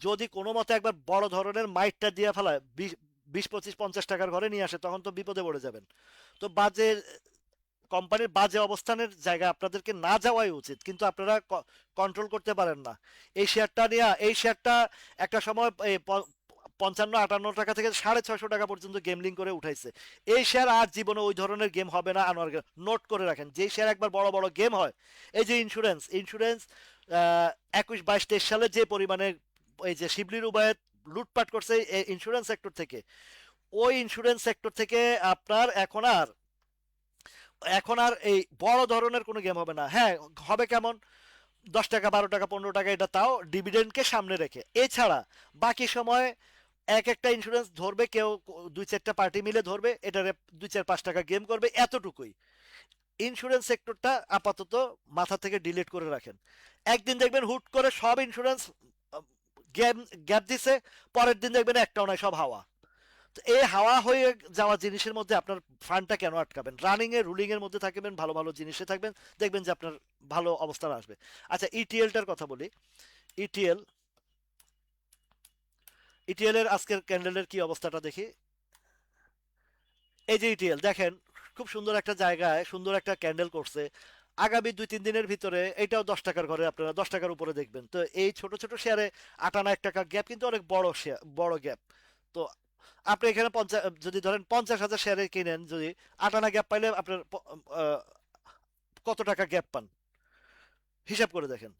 যদি কোনো মতে একবার বড় ধরনের মাইটটা দিয়ে ফেলায়, 20, 25, 50 টাকার ঘরে নিয়ে আসে, তখন তো বিপদে পড়ে যাবেন। তো বাজে কোম্পানির বাজে অবস্থানের জায়গায় আপনাদেরকে না যাওয়াই উচিত, কিন্তু আপনারা কন্ট্রোল করতে পারেন না। এই শেয়ারটা একটা সময় 55-58 টাকা থেকে 650 টাকা পর্যন্ত গেমলিং করে উঠাইছে। এই শেয়ার আর জীবনে ওই ধরনের গেম হবে না আনোয়ার, নোট করে রাখেন। যে শেয়ার একবার বড় বড় গেম হয়, এই যে ইন্স্যুরেন্স 21, 22, 23 সালে যে পরিমাণে এই যে শিবলির উবায়েত লুটপাট করছে এই ইন্স্যুরেন্স সেক্টর থেকে, ওই ইন্স্যুরেন্স সেক্টর থেকে আপনার এখন আর এই বড় ধরনের কোনো গেম হবে না। হ্যাঁ, হবে কেমন, 10 টাকা 12 টাকা 15 টাকা, এটা তাও ডিভিডেন্ডকে সামনে রেখে। এছাড়া বাকি সময় এক একটা ইন্স্যুরেন্স ধরবে কেউ, 2-4টা পার্টি মিলে ধরবে, এটারে 2-4-5 টাকা গেম করবে, এতটুকুই। ইন্স্যুরেন্স সেক্টরটা আপাতত মাথা থেকে ডিলিট করে রাখেন। একদিন দেখবেন হুট করে সব ইন্স্যুরেন্স গেম গ্যাপ দিছে, পরের দিন দেখবেন একটাও নাই, সব হাওয়া। তো এই হাওয়া হয়ে যাওয়া জিনিসের মধ্যে আপনার ফান্ডটা কেন আটকাবেন? রানিং এর রুলিং এর মধ্যে থাকবেন, ভালো ভালো জিনিসে থাকবেন, দেখবেন যে আপনার ভালো অবস্থান আসবে। আচ্ছা ইটিএলটার কথা বলি। ইটিএল ইটিএল এর আজকের ক্যান্ডেলের কি অবস্থাটা দেখি। এই যে ইটিএল দেখেন, খুব সুন্দর একটা জায়গায় সুন্দর একটা ক্যান্ডেল করছে। আগামী 2-3 দিনের ভিতরে এটাও 10 টাকার ঘরে আপনারা 10 টাকার উপরে দেখবেন। তো এই ছোট ছোট শেয়ারে 8 আনা 1 টাকা গ্যাপ কিন্তু অনেক বড় শেয়ার, বড় গ্যাপ। তো আপনি এখানে 50, যদি ধরেন 50,000 শেয়ারে কিনেন, যদি 8 আনা গ্যাপ পাইলে আপনার কত টাকা গ্যাপ পান হিসাব করে দেখেন।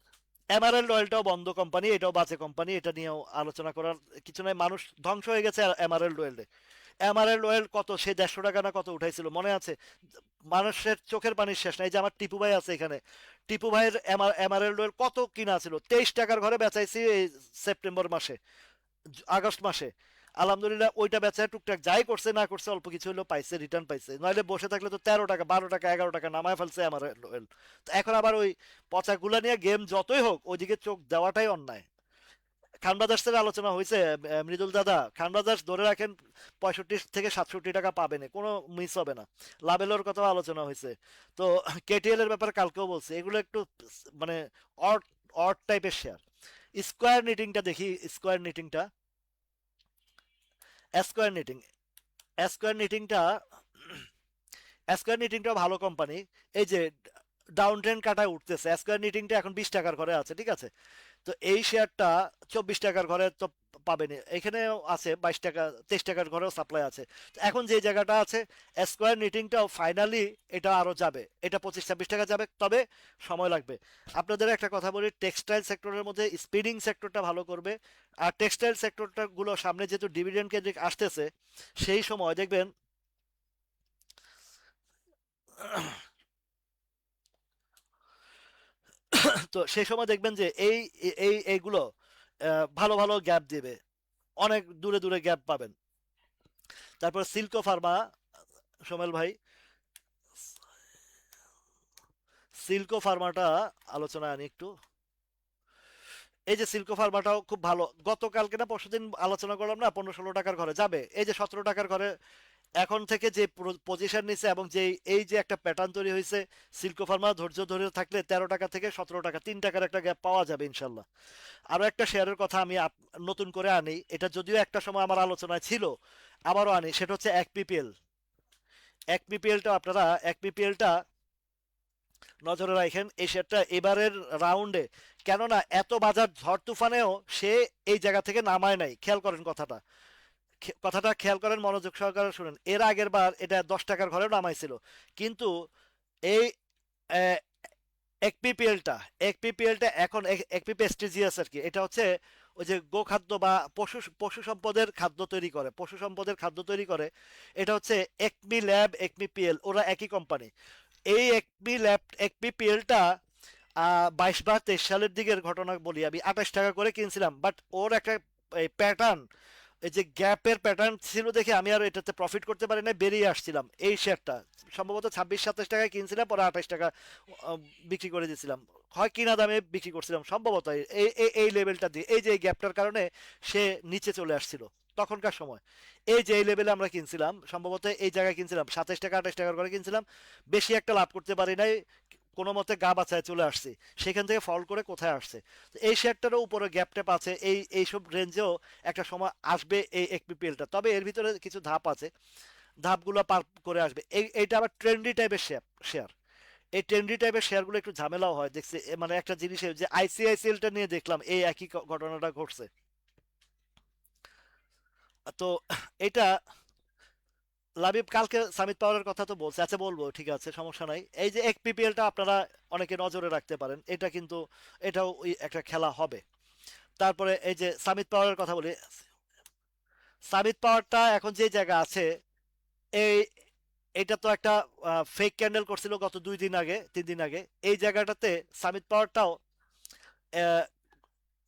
এমারেল্ড অয়েলটাও বন্ধ কোম্পানি, এটাও বাজে কোম্পানি, এটা নিয়েও আলোচনা করার কিছু নাই। মানুষ ধ্বংস হয়ে গেছে এমারেল্ড অয়েলে। এমারেল্ড অয়েল কত, সে 150 টাকা না কত উঠাইছিল মনে আছে? মানুষের চোখের পানির শেষ নাই। যে আমার টিপু ভাই আছে এখানে, টিপু ভাইয়ের এমারেল্ড অয়েল কত কিনা ছিল, 23 টাকার ঘরে বেচাইছি এই সেপ্টেম্বর মাসে, আগস্ট মাসে। আলহামদুলিল্লাহ ওইটা বেচায় টুকটাক যাই করছে না করছে, অল্প কিছু হলেও পাইছে, রিটার্ন পাইছে। নইলে বসে থাকলে তো 13 টাকা 12 টাকা 11 টাকা নামায় ফেলছে আমার অয়েল। তো এখন আবার ওই পচাগুলা নিয়ে গেম যতই হোক ওইদিকে চোখ দেওয়াটাই অন্যায়। খান ব্রাদার্সের আলোচনা হয়েছে, মৃদুল দাদা, খান ব্রাদার্স ধরে রাখেন 65 থেকে 67 টাকা পাবেন, কোনো মিস হবে না। লাবেলোর কথাও আলোচনা হয়েছে। তো কেটিএল এর ব্যাপারে কালকেও বলছে, এগুলো একটু মানে অড অড টাইপের শেয়ার। স্কোয়ার নিটিংটা দেখি, স্কোয়ার নিটিং স্কোয়ার নিটিংটা স্কোয়ার নিটিংটাও ভালো কোম্পানি। এই যে ডাউন ট্রেন্ড কাটায় উঠতেছে, স্কয়ার নিটিংটা এখন 20 টাকার ঘরে আছে, ঠিক আছে। তো এই শেয়ারটা 24 টাকার ঘরে তো পাবেনি, এখানেও আছে 22 টাকা, 23 টাকার ঘরেও সাপ্লাই আছে। তো এখন যে জায়গাটা আছে, স্কোয়ার নিটিংটাও ফাইনালি এটা আরো যাবে, এটা 25-26 টাকা যাবে, তবে সময় লাগবে। আপনাদের একটা কথা বলি, টেক্সটাইল সেক্টরের মধ্যে স্পিনিং সেক্টরটা ভালো করবে। আর টেক্সটাইল সেক্টরটা গুলো সামনে যেহেতু ডিভিডেন্ড কেন্দ্রিক আসতেছে, সেই সময় দেখবেন তো সেই সময় দেখবেন যে এইগুলো ভালো ভালো গ্যাপ দিবে, অনেক দূরে দূরে গ্যাপ পাবেন। তারপর সিল্কো ফার্মা, সোমেল ভাই, সিল্কো ফার্মাটা আলোচনা আনি একটু। এই যে সিল্কো ফার্মাটাও খুব ভালো, গতকালকে না পরশুদিন আলোচনা করলাম না, 15-16 টাকার ঘরে যাবে, এই যে 17 টাকার ঘরে এখন থেকে যে পজিশন নিছে, এবং যে এই যে একটা প্যাটার্ন তৈরি হয়েছে, সিল্কো ফার্মা ধৈর্য ধরে থাকলে 13 টাকা থেকে 17 টাকা, 3 টাকার একটা গ্যাপ পাওয়া যাবে ইনশাল্লাহ। আরো একটা শেয়ারের কথা আমি নতুন করে আনি, এটা যদিও একটা সময় আমার আলোচনায় ছিল, আবারও আনি, সেটা হচ্ছে একপিপিএল। একপিপিএলটা আপনারা, একপিপিএলটা নজরে রাখেন, এই শেয়ারটা এবারের রাউন্ডে, কেননা এত বাজার ঝড় তুফানেও সে এই জায়গা থেকে নামায় নাই, খেয়াল করেন কথাটা, কথাটা খেয়াল করেন, মনোযোগ সহকারে শুনেন। এর আগের বার এটা 10 টাকার ঘরেও নামাইছিল, কিন্তু এই একপিপিএলটা, একপিপিএলটা এখন একপিপি এসটিজিএস আর কি, এটা হচ্ছে ওই যে গোখাদ্য বা পশু পশু সম্পদের খাদ্য তৈরি করে, পশু সম্পদের খাদ্য তৈরি করে, এটা হচ্ছে একমি ল্যাব, একমিপিএল, ওরা একই কোম্পানি। এই একমি ল্যাব, একমিপিএলটা 22 বা 23 সালের দিকের ঘটনা বলি, আমি 28 টাকা করে কিনছিলাম, বাট ওর একটা প্যাটার্ন, এই যে গ্যাপের প্যাটার্ন ছিল দেখে আমি আর এটাতে প্রফিট করতে পারি না, বেরিয়ে আসছিলাম। এই শেয়ারটা সম্ভবত 26-27 টাকায় কিনছিলাম, পরে 28 টাকা আহ, বিক্রি করে দিয়েছিলাম, হয় কিনা দামে বিক্রি করছিলাম সম্ভবত, এই লেভেলটা দিয়ে, এই যে এই গ্যাপটার কারণে সে নিচে চলে আসছিল তখনকার সময়। এই যে এই লেভেলে আমরা কিনছিলাম, সম্ভবত এই জায়গায় কিনছিলাম 27 টাকা, 28 টাকার করে কিনছিলাম, বেশি একটা লাভ করতে পারি নাই, কোনো মতে গা বাঁচায় চলে আসছি, সেখান থেকে ফল করে কোথায় আসছে। তো এই শেয়ারটারও উপরে গ্যাপ ট্যাপ আছে, এইসব রেঞ্জেও একটা সময় আসবে এই একপিপিএলটা, তবে এর ভিতরে কিছু ধাপ আছে, ধাপগুলো পার করে আসবে। এইটা আবার ট্রেন্ডি টাইপের শেয়ার। এই ট্রেন্ডি টাইপের শেয়ারগুলো একটু ঝামেলাও হয় দেখছি, মানে একটা জিনিসে যে আইসিআইসিএলটা নিয়ে দেখলাম এই একই ঘটনাটা ঘটছে। তো এটা লাবিব কালকে সামিট পাওয়ারের কথা তো বলছে, আচ্ছা বলবো, ঠিক আছে, সমস্যা নাই। এই যে একপিপিএলটা আপনারা অনেকে নজরে রাখতে পারেন, এটা কিন্তু এটাও ওই একটা খেলা হবে। তারপরে এই যে সামিট পাওয়ারের কথা বলি, সামিট পাওয়ারটা এখন যে জায়গা আছে, এই এটা তো একটা ফেক ক্যান্ডেল করছিল গত 2 দিন আগে, 3 দিন আগে, এই জায়গাটাতে সামিট পাওয়ারটাও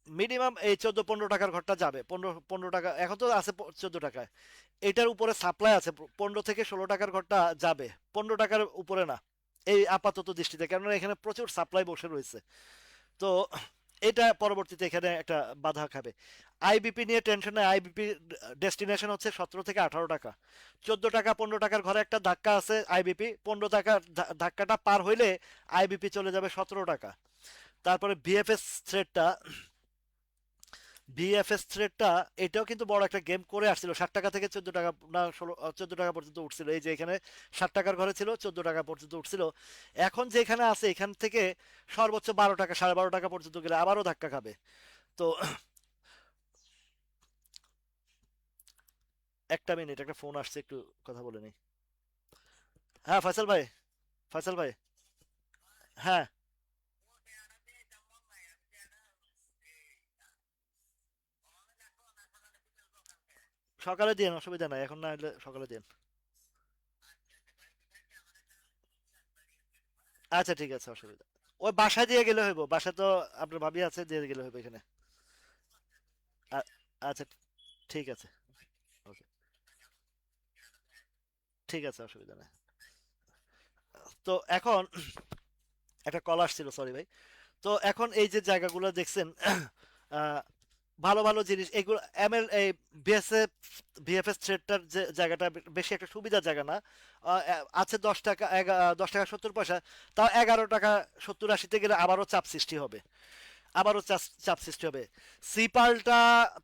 মিনিমাম এই 14-15 টাকার ঘরটা যাবে, 15-15 টাকা, এখন তো আছে 14 টাকায়, এটার উপরে সাপ্লাই আছে, 15 থেকে 16 টাকার ঘরটা যাবে, 15 টাকার উপরে না এই আপাতত দৃষ্টিতে, কেননা এখানে প্রচুর সাপ্লাই বসে রয়েছে। তো এটা পরবর্তীতে এখানে একটা বাধা খাবে। আইবিপি নিয়ে টেনশন নেই, আইবিপি ডেস্টিনেশন হচ্ছে 17 থেকে 18 টাকা, 14 টাকা 15 টাকার ঘরে একটা ধাক্কা আছে, আইবিপি 15 টাকার ধাক্কাটা পার হইলে আইবিপি চলে যাবে 17 টাকা। তারপরে বিএফএস থ্রেডটা, বিএফএস থ্রেডটা এটাও কিন্তু বড় একটা গেম করে আসছিল, 60 টাকা থেকে 14 টাকা না 14 টাকা পর্যন্ত উঠছিল, এই যে এখানে 60 টাকার ঘরে ছিল, 14 টাকা পর্যন্ত উঠছিল। এখন যেখানে আছে এখান থেকে সর্বোচ্চ 12 টাকা, 12.5 টাকা পর্যন্ত গেলে আবারও ধাক্কা খাবে। তো একটা মিনিট, একটা ফোন আসছে, একটু কথা বলে নিই। হ্যাঁ ফয়সাল ভাই, ফয়সাল ভাই, হ্যাঁ সকালে দিন, অসুবিধা নাই, এখন না হলে সকালে দিন। আচ্ছা ঠিক আছে, অসুবিধা, ওই বাসায় দিয়ে গেলে হইব, বাসায় তো আপনার ভাবি আছে, দিয়ে গেলে হইব এখানে। আ- আচ্ছা ঠিক আছে, ওকে, ঠিক আছে, অসুবিধা নেই। তো এখন একটা কল আসছিল, সরি ভাই। তো এখন এই যে জায়গাগুলো দেখছেন, আহ, ভালো ভালো জিনিস এগুলো, এমএল এই বিএসএফ, ভিএফএস থ্রেডটার যে জায়গাটা বেশি একটা সুবিধার জায়গা না, আছে 10 টাকা, 10 টাকা 70 পয়সা, তাও 11 টাকা 70-80-তে গেলে আবারও চাপ সৃষ্টি হবে। আবারও চাপ সৃষ্টি হবে। সিপালটা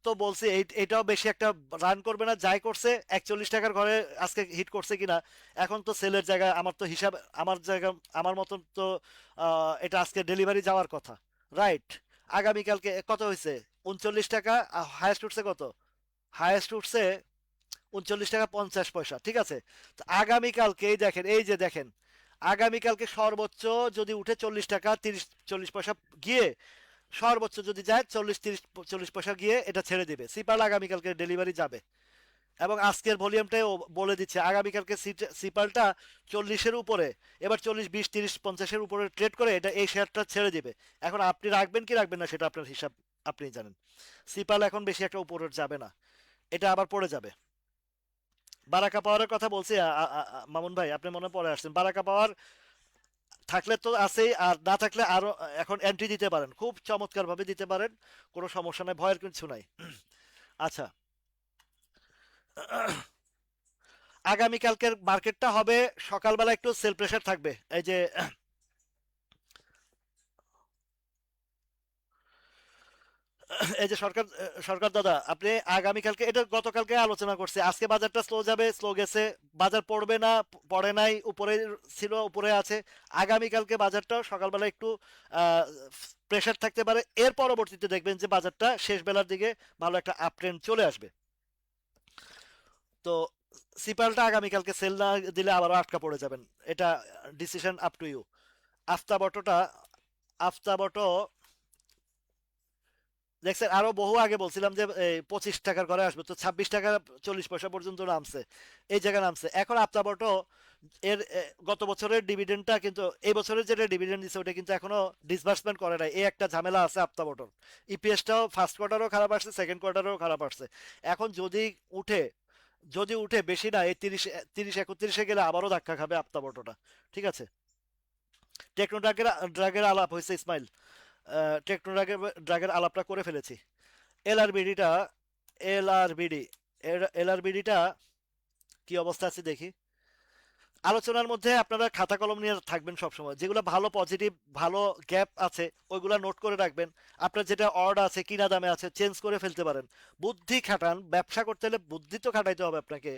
তো বলছি এটাও বেশি একটা রান করবে না, যাই করছে 41 টাকার ঘরে আজকে হিট করছে কিনা। এখন তো সেলের জায়গায় আমার তো হিসাব, আমার জায়গা, আমার মতন তো এটা আজকে ডেলিভারি যাওয়ার কথা, রাইট? আগামীকালকে কত হয়েছে? 39 টাকা। হায়েস্ট উঠছে কত? হায়েস্ট উঠছে 39 টাকা 50 পয়সা, ঠিক আছে? তো আগামীকালকে এই দেখেন, এই যে দেখেন, আগামীকালকে সর্বোচ্চ যদি উঠে 40 টাকা 30 40 পয়সা গিয়ে, সর্বোচ্চ যদি যায় 40 30 40 পয়সা গিয়ে এটা ছেড়ে দিবে। সিপাল আগামীকালকে ডেলিভারি যাবে। এবং আজকের ভলিউমটাই বলে দিচ্ছে আগামীকালকে সিপালটা 40-এর উপরে, এবার 40 20 30 50-এর উপরে ট্রেড করে এটা এই শেয়ারটা ছেড়ে দিবে। এখন আপনি রাখবেন কি রাখবেন না সেটা আপনার হিসাব, আপনি জানেন। সিপাল এখন বেশি একটা উপরে যাবে না, এটা আবার পড়ে যাবে। বারাকা পাওয়ারের কথা বলছি মামুন ভাই, আপনি মনে পড়ে আসছেন। বারাকা পাওয়ার থাকলে তো আছেই, আর না থাকলে আরো এখন এন্ট্রি দিতে পারেন, খুব চমৎকার ভাবে দিতে পারেন, কোনো সমস্যা নাই, ভয়ের কিছু নাই। আচ্ছা, আগামীকালকের মার্কেটটা হবে সকালবেলা একটু সেল প্রেশার থাকবে। এই যে এই যে সরকার, সরকার দাদা, আপনি আগামীকালকে, এটা গতকালকে আলোচনা করছি, আজকে বাজারটা স্লো যাবে, স্লো গেছে। বাজার পড়বে না, পড়ে নাই, উপরে ছিল, উপরে আছে। আগামীকালকে বাজারটাও সকালবেলা একটু প্রেশার থাকতে পারে, এর পরবর্তীতে দেখবেন যে বাজারটা শেষ বেলার দিকে ভালো একটা আপ ট্রেন্ড চলে আসবে। তো সিপালটা আগামীকালকে সেল না দিলে আবারও আটকা পড়ে যাবেন, এটা ডিসিশন আপ টু ইউ। আফতাবটোটা, আফতাবটো দেখছেন, আরো বহু আগে বলছিলাম যে 25 টাকার ঘরে আসবে, তো 26 টাকা 40 পয়সা পর্যন্ত নামছে, এই জায়গায় নামছে। এখন আফতাবটো এর গত বছরের ডিভিডেন্ডটা কিন্তু, এই বছরের যেটা ডিভিডেন্ড দিচ্ছে ওটা কিন্তু এখনো ডিসবার্সমেন্ট করে নাই, এই একটা ঝামেলা আছে আফতাবটোর। ইপিএসটাও ফার্স্ট কোয়ার্টারও খারাপ আসছে, সেকেন্ড কোয়ার্টারও খারাপ আসছে। এখন যদি উঠে, যদি উঠে বেশি না, এই 30 30 31-এ গেলে আবারও ধাক্কা খাবে আফতাবটোটা, ঠিক আছে? টেকনো ড্রাগের ড্রাগের আলাপ হয়েছে ইসমাইল, টেকনো ড্রাগের ড্রাগের আলাপটা করে ফেলেছি। এলআরবিডিটা, এলআরবিডি, এলআরবিডিটা কি অবস্থা আছে দেখি। আলোচনার মধ্যে আপনারা খাতা কলম নিয়ে থাকবেন সবসময়, যেগুলো ভালো পজিটিভ, ভালো গ্যাপ আছে ওইগুলা নোট করে রাখবেন। আপনার যেটা অর্ডার আছে, কিনা দামে আছে, চেঞ্জ করে ফেলতে পারেন। বুদ্ধি খাটান, ব্যবসা করতে হলে বুদ্ধি তো খাটাইতে হবে আপনাকে।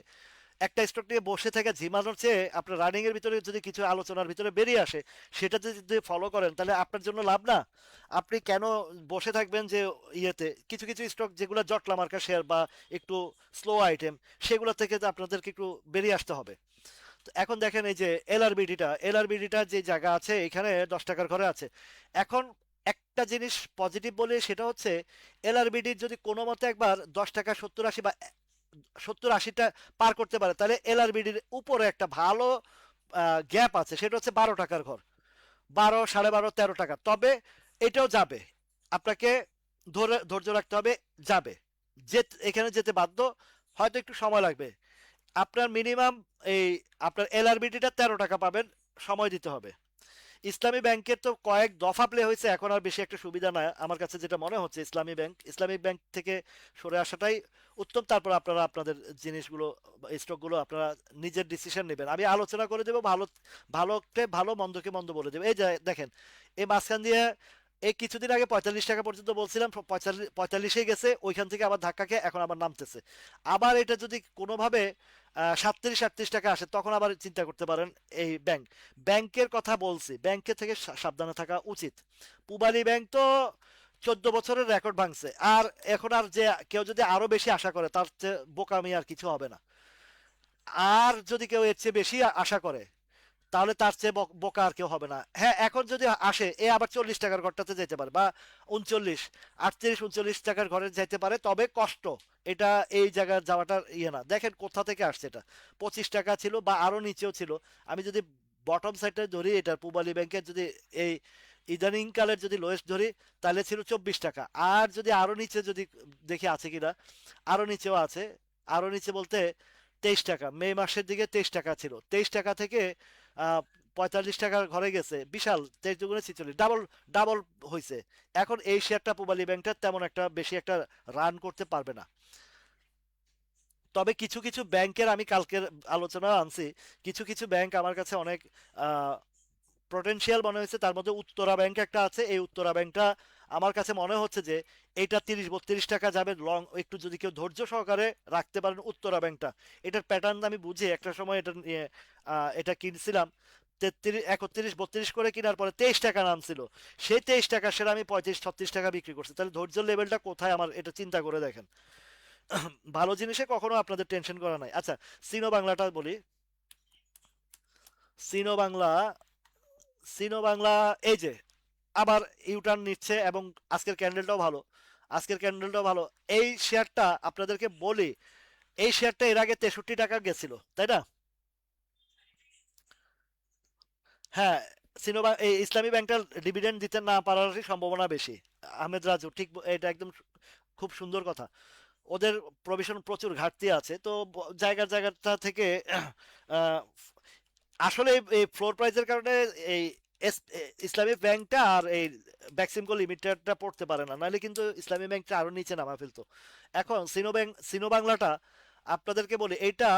একটা স্টক নিয়ে বসে থেকে ঝিমানোর চেয়ে আপনার রানিং এর ভিতরে যদি কিছু আলোচনার ভিতরে বেরিয়ে আসে সেটা যদি ফলো করেন তাহলে আপনার জন্য লাভ না? আপনি কেন বসে থাকবেন যে ইয়েতে, কিছু কিছু স্টক যেগুলো জটলা মার্কা শেয়ার বা একটু স্লো আইটেম, সেগুলো থেকে যে আপনাদেরকে একটু বেরিয়ে আসতে হবে। তো এখন দেখেন এই যে এলআরবিডিটা যে জায়গা আছে এখানে 10 টাকার ঘরে আছে। এখন একটা জিনিস পজিটিভ বলে সেটা হচ্ছে এলআরবিডির যদি কোনো মতে একবার 10 টাকা 70 80 বা 70 80টা পার করতে পারে, তাহলে এলআরবিডির উপরে একটা ভালো গ্যাপ আছে, সেটা হচ্ছে 12 টাকার ঘর। 12 12.5 13 টাকা, তবে এটাও যাবে। আপনাকে ধরে ধৈর্য রাখতে হবে, যাবে, যে এখানে যেতে বাধ্য, হয়তো একটু সময় লাগবে। আপনার মিনিমাম এই আপনার এলআরবিডিটা 13 টাকা পাবেন, সময় দিতে হবে। ইসলামী ব্যাংকের তো কয়েক দফা প্লে হয়েছে, এখন আর বেশি একটা সুবিধা না আমার কাছে যেটা মনে হচ্ছে। ইসলামী ব্যাংক থেকে সরে আসাটাই উত্তম। তারপর আপনারা আপনাদের জিনিসগুলো, স্টকগুলো আপনারা নিজের ডিসিশন নেবেন, আমি আলোচনা করে দেবো। ভালোকে ভালো, মন্দকে মন্দ বলে দেবো। এই যে দেখেন, এই মাঝখান দিয়ে এই কিছুদিন আগে 45 টাকা পর্যন্ত বলছিলাম, 45-এ গেছে, ওইখান থেকে আবার ধাক্কা খেয়ে এখন আবার নামতেছে। আবার এটা যদি কোনোভাবে 37 38 টাকা আসে তখন আবার চিন্তা করতে পারেন। এই ব্যাংকের কথা বলছি, ব্যাংকের থেকে সাবধানে থাকা উচিত। পূবালী ব্যাংক তো 14 বছরের রেকর্ড ভাঙছে, আর এখন আর যে কেউ যদি আরো বেশি আশা করে তার চেয়ে বোকামি আর কিছু হবে না। আর যদি কেউ এর চেয়ে বেশি আশা করে তাহলে তার চেয়ে বোকা আর কেউ হবে না। হ্যাঁ, এখন যদি আসে এ আবার 40 টাকার ঘরটাতে যেতে পারে, বা 39 38 39 টাকার ঘরে যেতে পারে, তবে কষ্ট। এটা এই জায়গায় যাওয়াটা ইয়ে না, দেখেন কোথা থেকে আসছে এটা। 25 টাকা ছিল বা আরো নিচেও ছিল। আমি যদি বটম সাইডটা ধরি, এটা পূবালী ব্যাংকের যদি এই ইদানিং কালের যদি লোয়েস্ট ধরি, তাহলে ছিল 24 টাকা। আর যদি আরো নিচে যদি দেখি আছে কিনা, আরো নিচেও আছে। আরো নিচে বলতে 23 টাকা, মে মাসের দিকে 23 টাকা ছিল, 23 টাকা থেকে 45 টাকার ঘরে গেছে, বিশাল, 23 2 46, ডাবল ডাবল হয়েছে। এখন এই শেয়ারটা পূবালী ব্যাংকটা তেমন একটা বেশি একটা রান করতে পারবে না। তবে কিছু কিছু ব্যাংকের আমি কালকের আলোচনা আনছি, কিছু কিছু ব্যাংক আমার কাছে অনেক পোটেনশিয়াল মনে হয়েছে। তার মধ্যে উত্তরা ব্যাংক একটা আছে, এই উত্তরা ব্যাংকটা আমার কাছে মনে হচ্ছে যে এইটা 30-32 টাকা যাবে লং, একটু যদি কেউ ধৈর্য সহকারে রাখতে পারেন উত্তরা ব্যাংকটা। এটার প্যাটার্ন আমি বুঝি একটা সময় এটা নিয়ে এটা কিনছিলাম 31-32 করে কেনার পরে 23 টাকা নামছিল। সেই 23 টাকা সেটা আমি 35-36 টাকা বিক্রি করছি। তাহলে ধৈর্য লেভেলটা কোথায় আমার এটা চিন্তা করে দেখেন। ভালো জিনিসে কখনো আপনাদের টেনশন করা নাই। আচ্ছা, সিনো বাংলাটা বলি। সিনো বাংলা, সিনো বাংলা এই যে আবার ইউটার্ন নিচ্ছে এবং আজকের ক্যান্ডেলটাও ভালো, আজকের ক্যান্ডেলটাও ভালো। এই শেয়ারটা আপনাদেরকে বলি, এই শেয়ারটা এর আগে 63 টাকা গেছিল, তাই না? হ্যাঁ, এই ইসলামী ব্যাংকটার ডিভিডেন্ড দিতে না পারারই সম্ভাবনা বেশি। আহমেদ রাজু ঠিক এটা একদম খুব সুন্দর কথা। ওদের প্রভিশন প্রচুর ঘাটতি আছে, তো জায়গার জায়গাটা থেকে আহ, আসলে এই ফ্লোর প্রাইসের কারণে এই ইসলামী ব্যাংকটা আর এই ব্যাক্সিমকো লিমিটেডটা পড়তে পারে না, নাহলে কিন্তু ইসলামী ব্যাংকটা আরো নিচে নামা ফেলতো। এখন সিনো বাংলাটা আপনাদেরকে বলি, এইটা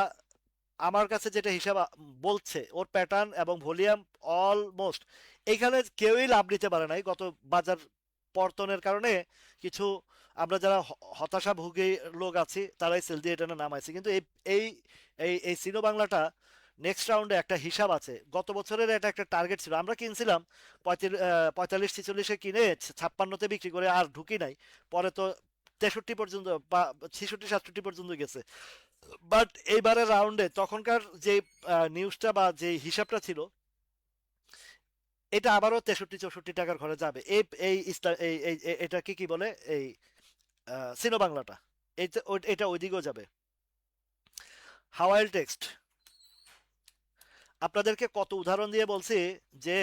আমার কাছে যেটা হিসাব বলছে ওর প্যাটার্ন এবং ভলিউম অলমোস্ট, এখানে কেউই লাভ নিতে পারে নাই গত বাজার পতনের কারণে। কিছু আমরা যারা হতাশাভোগী লোক আছি তারাই সেল দিয়ে এটা নামাইছে, কিন্তু এই এই এই সিনো বাংলাটা নেক্সট রাউন্ডে একটা হিসাব আছে। গত বছরের এটা একটা টার্গেট ছিল, আমরা কিনছিলাম 45-46-এ কিনে 56-তে বিক্রি করে আর ঢুকি নাই। পরে তো 63 পর্যন্ত বা 66-67 পর্যন্ত গেছে। বাট এইবারের রাউন্ডে তখনকার যে নিউজটা বা যে হিসাবটা ছিল, এটা আবারও 63-64 টাকার ঘরে যাবে। এই এই এটা কি কি বলে এই সিনো বাংলাটা, এটা ওইদিকেও যাবে। হাওয়াইল টেক্সট আপনাদেরকে কত উদাহরণ দিয়ে বলছি যে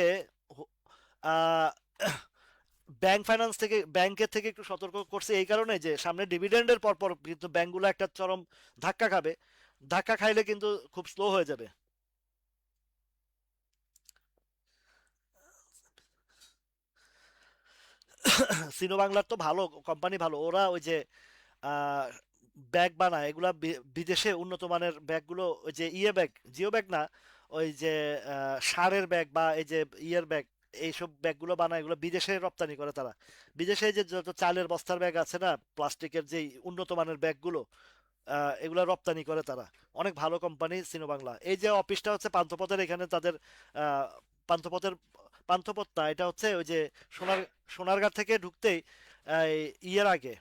ব্যাংক ফাইন্যান্স থেকে, ব্যাংকের থেকে একটু সতর্ক করছে এই কারণে যে সামনে ডিভিডেন্ডের পর পর কিন্তু ব্যাংকগুলো একটা চরম ধাক্কা খাবে। ধাক্কা খাইলে কিন্তু খুব স্লো হয়ে যাবে। সিনো বাংলার তো ভালো কোম্পানি, ভালো ওরা ওই যে ব্যাগ বানায় এগুলা বিদেশে উন্নত মানের ব্যাগগুলো, ওই যে ইয়ে ব্যাগ, জিও ব্যাগ না, ওই যে সারের ব্যাগ বা এই যে ইয়ের ব্যাগ, এইসব ব্যাগগুলো বানায়, এগুলো বিদেশে রপ্তানি করে তারা। বিদেশে যে যত চালের বস্তার ব্যাগ আছে না, প্লাস্টিকের যে উন্নত মানের ব্যাগগুলো, এগুলা রপ্তানি করে তারা। অনেক ভালো কোম্পানি সিনো বাংলা। এই যে অফিসটা হচ্ছে পান্থপথের এখানে তাদের আহ, পান্থপথের, পান্থপথ না, এটা হচ্ছে ওই যে সোনারগাঁ থেকে ঢুকতেই এই ইয়ের আগে,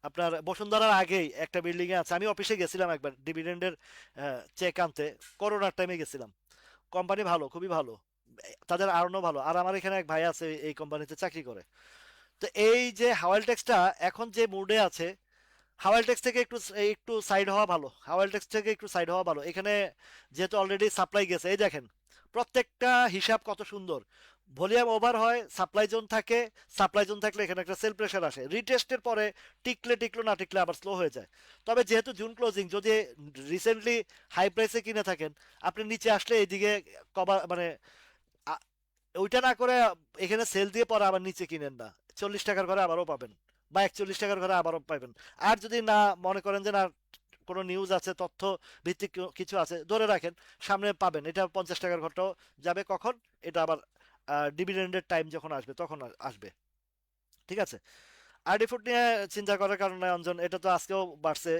আপনার বসুন্ধরার আগেই একটা বিল্ডিং এ আছে। আমি অফিসে গেছিলাম একবার ডিভিডেন্ডের চেক আনতে, করোনার টাইমে গেছিলাম। কোম্পানি ভালো, খুবই ভালো, তাদের আর্নও ভালো। আর আমার এখানে এক ভাই আছে এই কোম্পানিতে চাকরি করে। তো এই যে হাওয়াল টেক্সটা এখন যে মুডে আছে, হাওয়াল টেক্স থেকে একটু একটু সাইড হওয়া ভালো, হাওয়াল টেক্স থেকে একটু সাইড হওয়া ভালো। এখানে যেহেতু অলরেডি সাপ্লাই গেছে, এই দেখেন প্রত্যেকটা হিসাব কত সুন্দর। ভলিউম ওভার হয়, সাপ্লাই জোন থাকে, সাপ্লাই জোন থাকলে এখানে একটা সেল প্রেশার আসে, রিটেস্টের পরে টিকলে টিকলো, না টিকলে আবার স্লো হয়ে যায়। তবে যেহেতু জুন ক্লোজিং, যদি রিসেন্টলি হাই প্রাইসে কিনে থাকেন, আপনি নিচে আসলে এইদিকে কভার মানে আ- ওইটা না করে এখানে সেল দিয়ে পরে আবার নিচে কিনেন না, 40 টাকার ঘরে আবারও পাবেন বা 41 টাকার ঘরে আবারও পাবেন। আর যদি না মনে করেন যে না, কোনো নিউজ আছে, তথ্য ভিত্তিক কিছু আছে, ধরে রাখেন সামনে পাবেন, এটা 50 টাকার ঘরটাও যাবে কখন, এটা আবার ডিভিডেন্ডের টাইম যখন আসবে তখন আসবে। ঠিক আছে, আরডি ফুড নিয়ে চিন্তা করার কারণ নাই অঞ্জন, এটা তো আজকেও বাড়ছে,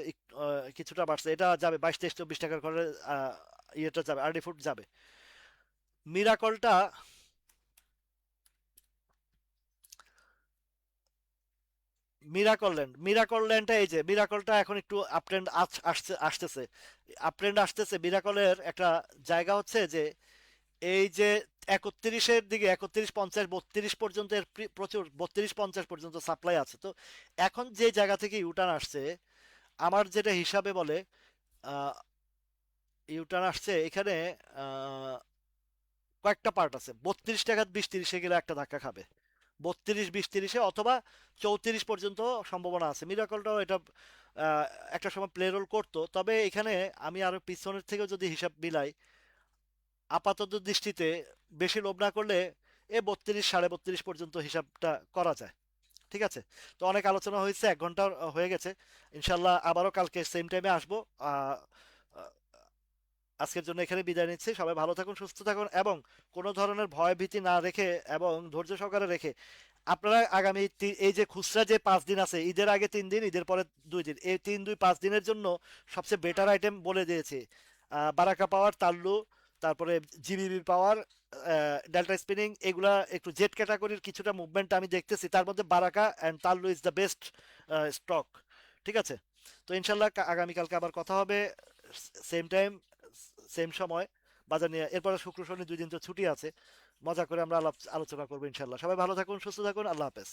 কিছুটা বাড়ছে, এটা যাবে 22-23-24 টাকার ঘরে। ইয়েটা যাবে, আরডি ফুড যাবে। মিরাকলটা, মিরাকল ল্যান্ডটা এই যে মিরাকলটা এখন একটু আপট্রেন্ড আসতেছে, আপট্রেন্ড আসতেছে। মিরাকলের একটা জায়গা হচ্ছে যে এই যে 31-এর দিকে, 31-50-32 পর্যন্ত এর প্রচুর, 32-50 পর্যন্ত সাপ্লাই আছে। তো এখন যে জায়গা থেকে ইউটার্ন আসছে, আমার যেটা হিসাবে বলে ইউটার্ন আসছে এখানে আহ, কয়েকটা পার্ট আছে। 32 টাকা 20-30-এ গেলে একটা ধাক্কা খাবে, 32-20-30-এ, অথবা 34 পর্যন্ত সম্ভাবনা আছে। মিরাকলটাও এটা আহ, একটা সময় প্লে রোল করতো। তবে এখানে আমি আরো পিছনের থেকেও যদি হিসাব মিলাই, আপাতত দৃষ্টিতে বেশি লোভ না করলে 32-32.5 পর্যন্ত হিসাবটা করা যায়। ঠিক আছে, তো অনেক আলোচনা হয়েছে, 1 ঘন্টা হয়ে গেছে। ইনশাল্লাহ আবারও কালকে সেম টাইমে আসবো। আহ, আহ, আজকের জন্য এখানে বিদায় নিচ্ছি। সবাই ভালো থাকুন, সুস্থ থাকুন এবং কোনো ধরনের ভয় ভীতি না রেখে এবং ধৈর্য সহকারে রেখে আপনারা আগামী এই যে খুচরা যে 5 দিন আছে, ঈদের আগে 3 দিন, ঈদের পরে 2 দিন, এই 3 2 5 দিনের জন্য সবচেয়ে বেটার আইটেম বলে দিয়েছে। বারাকা পাওয়ার, তাল্লু, তারপরে জিবিবি পাওয়ার, ডেল্টা স্পিনিং, এগুলা একটু জেট ক্যাটাগরির কিছুটা মুভমেন্ট আমি দেখতেছি, তার মধ্যে বারাকা অ্যান্ড তাল্লু ইজ দ্য বেস্ট স্টক। ঠিক আছে? তো ইনশাল্লাহ আগামীকালকে আবার কথা হবে, সেম টাইম, সেম সময়, বাজার নিয়ে। এরপরে শুক্র শনি 2 দিন তো ছুটি আছে, মজা করে আমরা আলোচনা করবো ইনশাল্লাহ। সবাই ভালো থাকুন, সুস্থ থাকুন, আল্লাহ হাফেজ।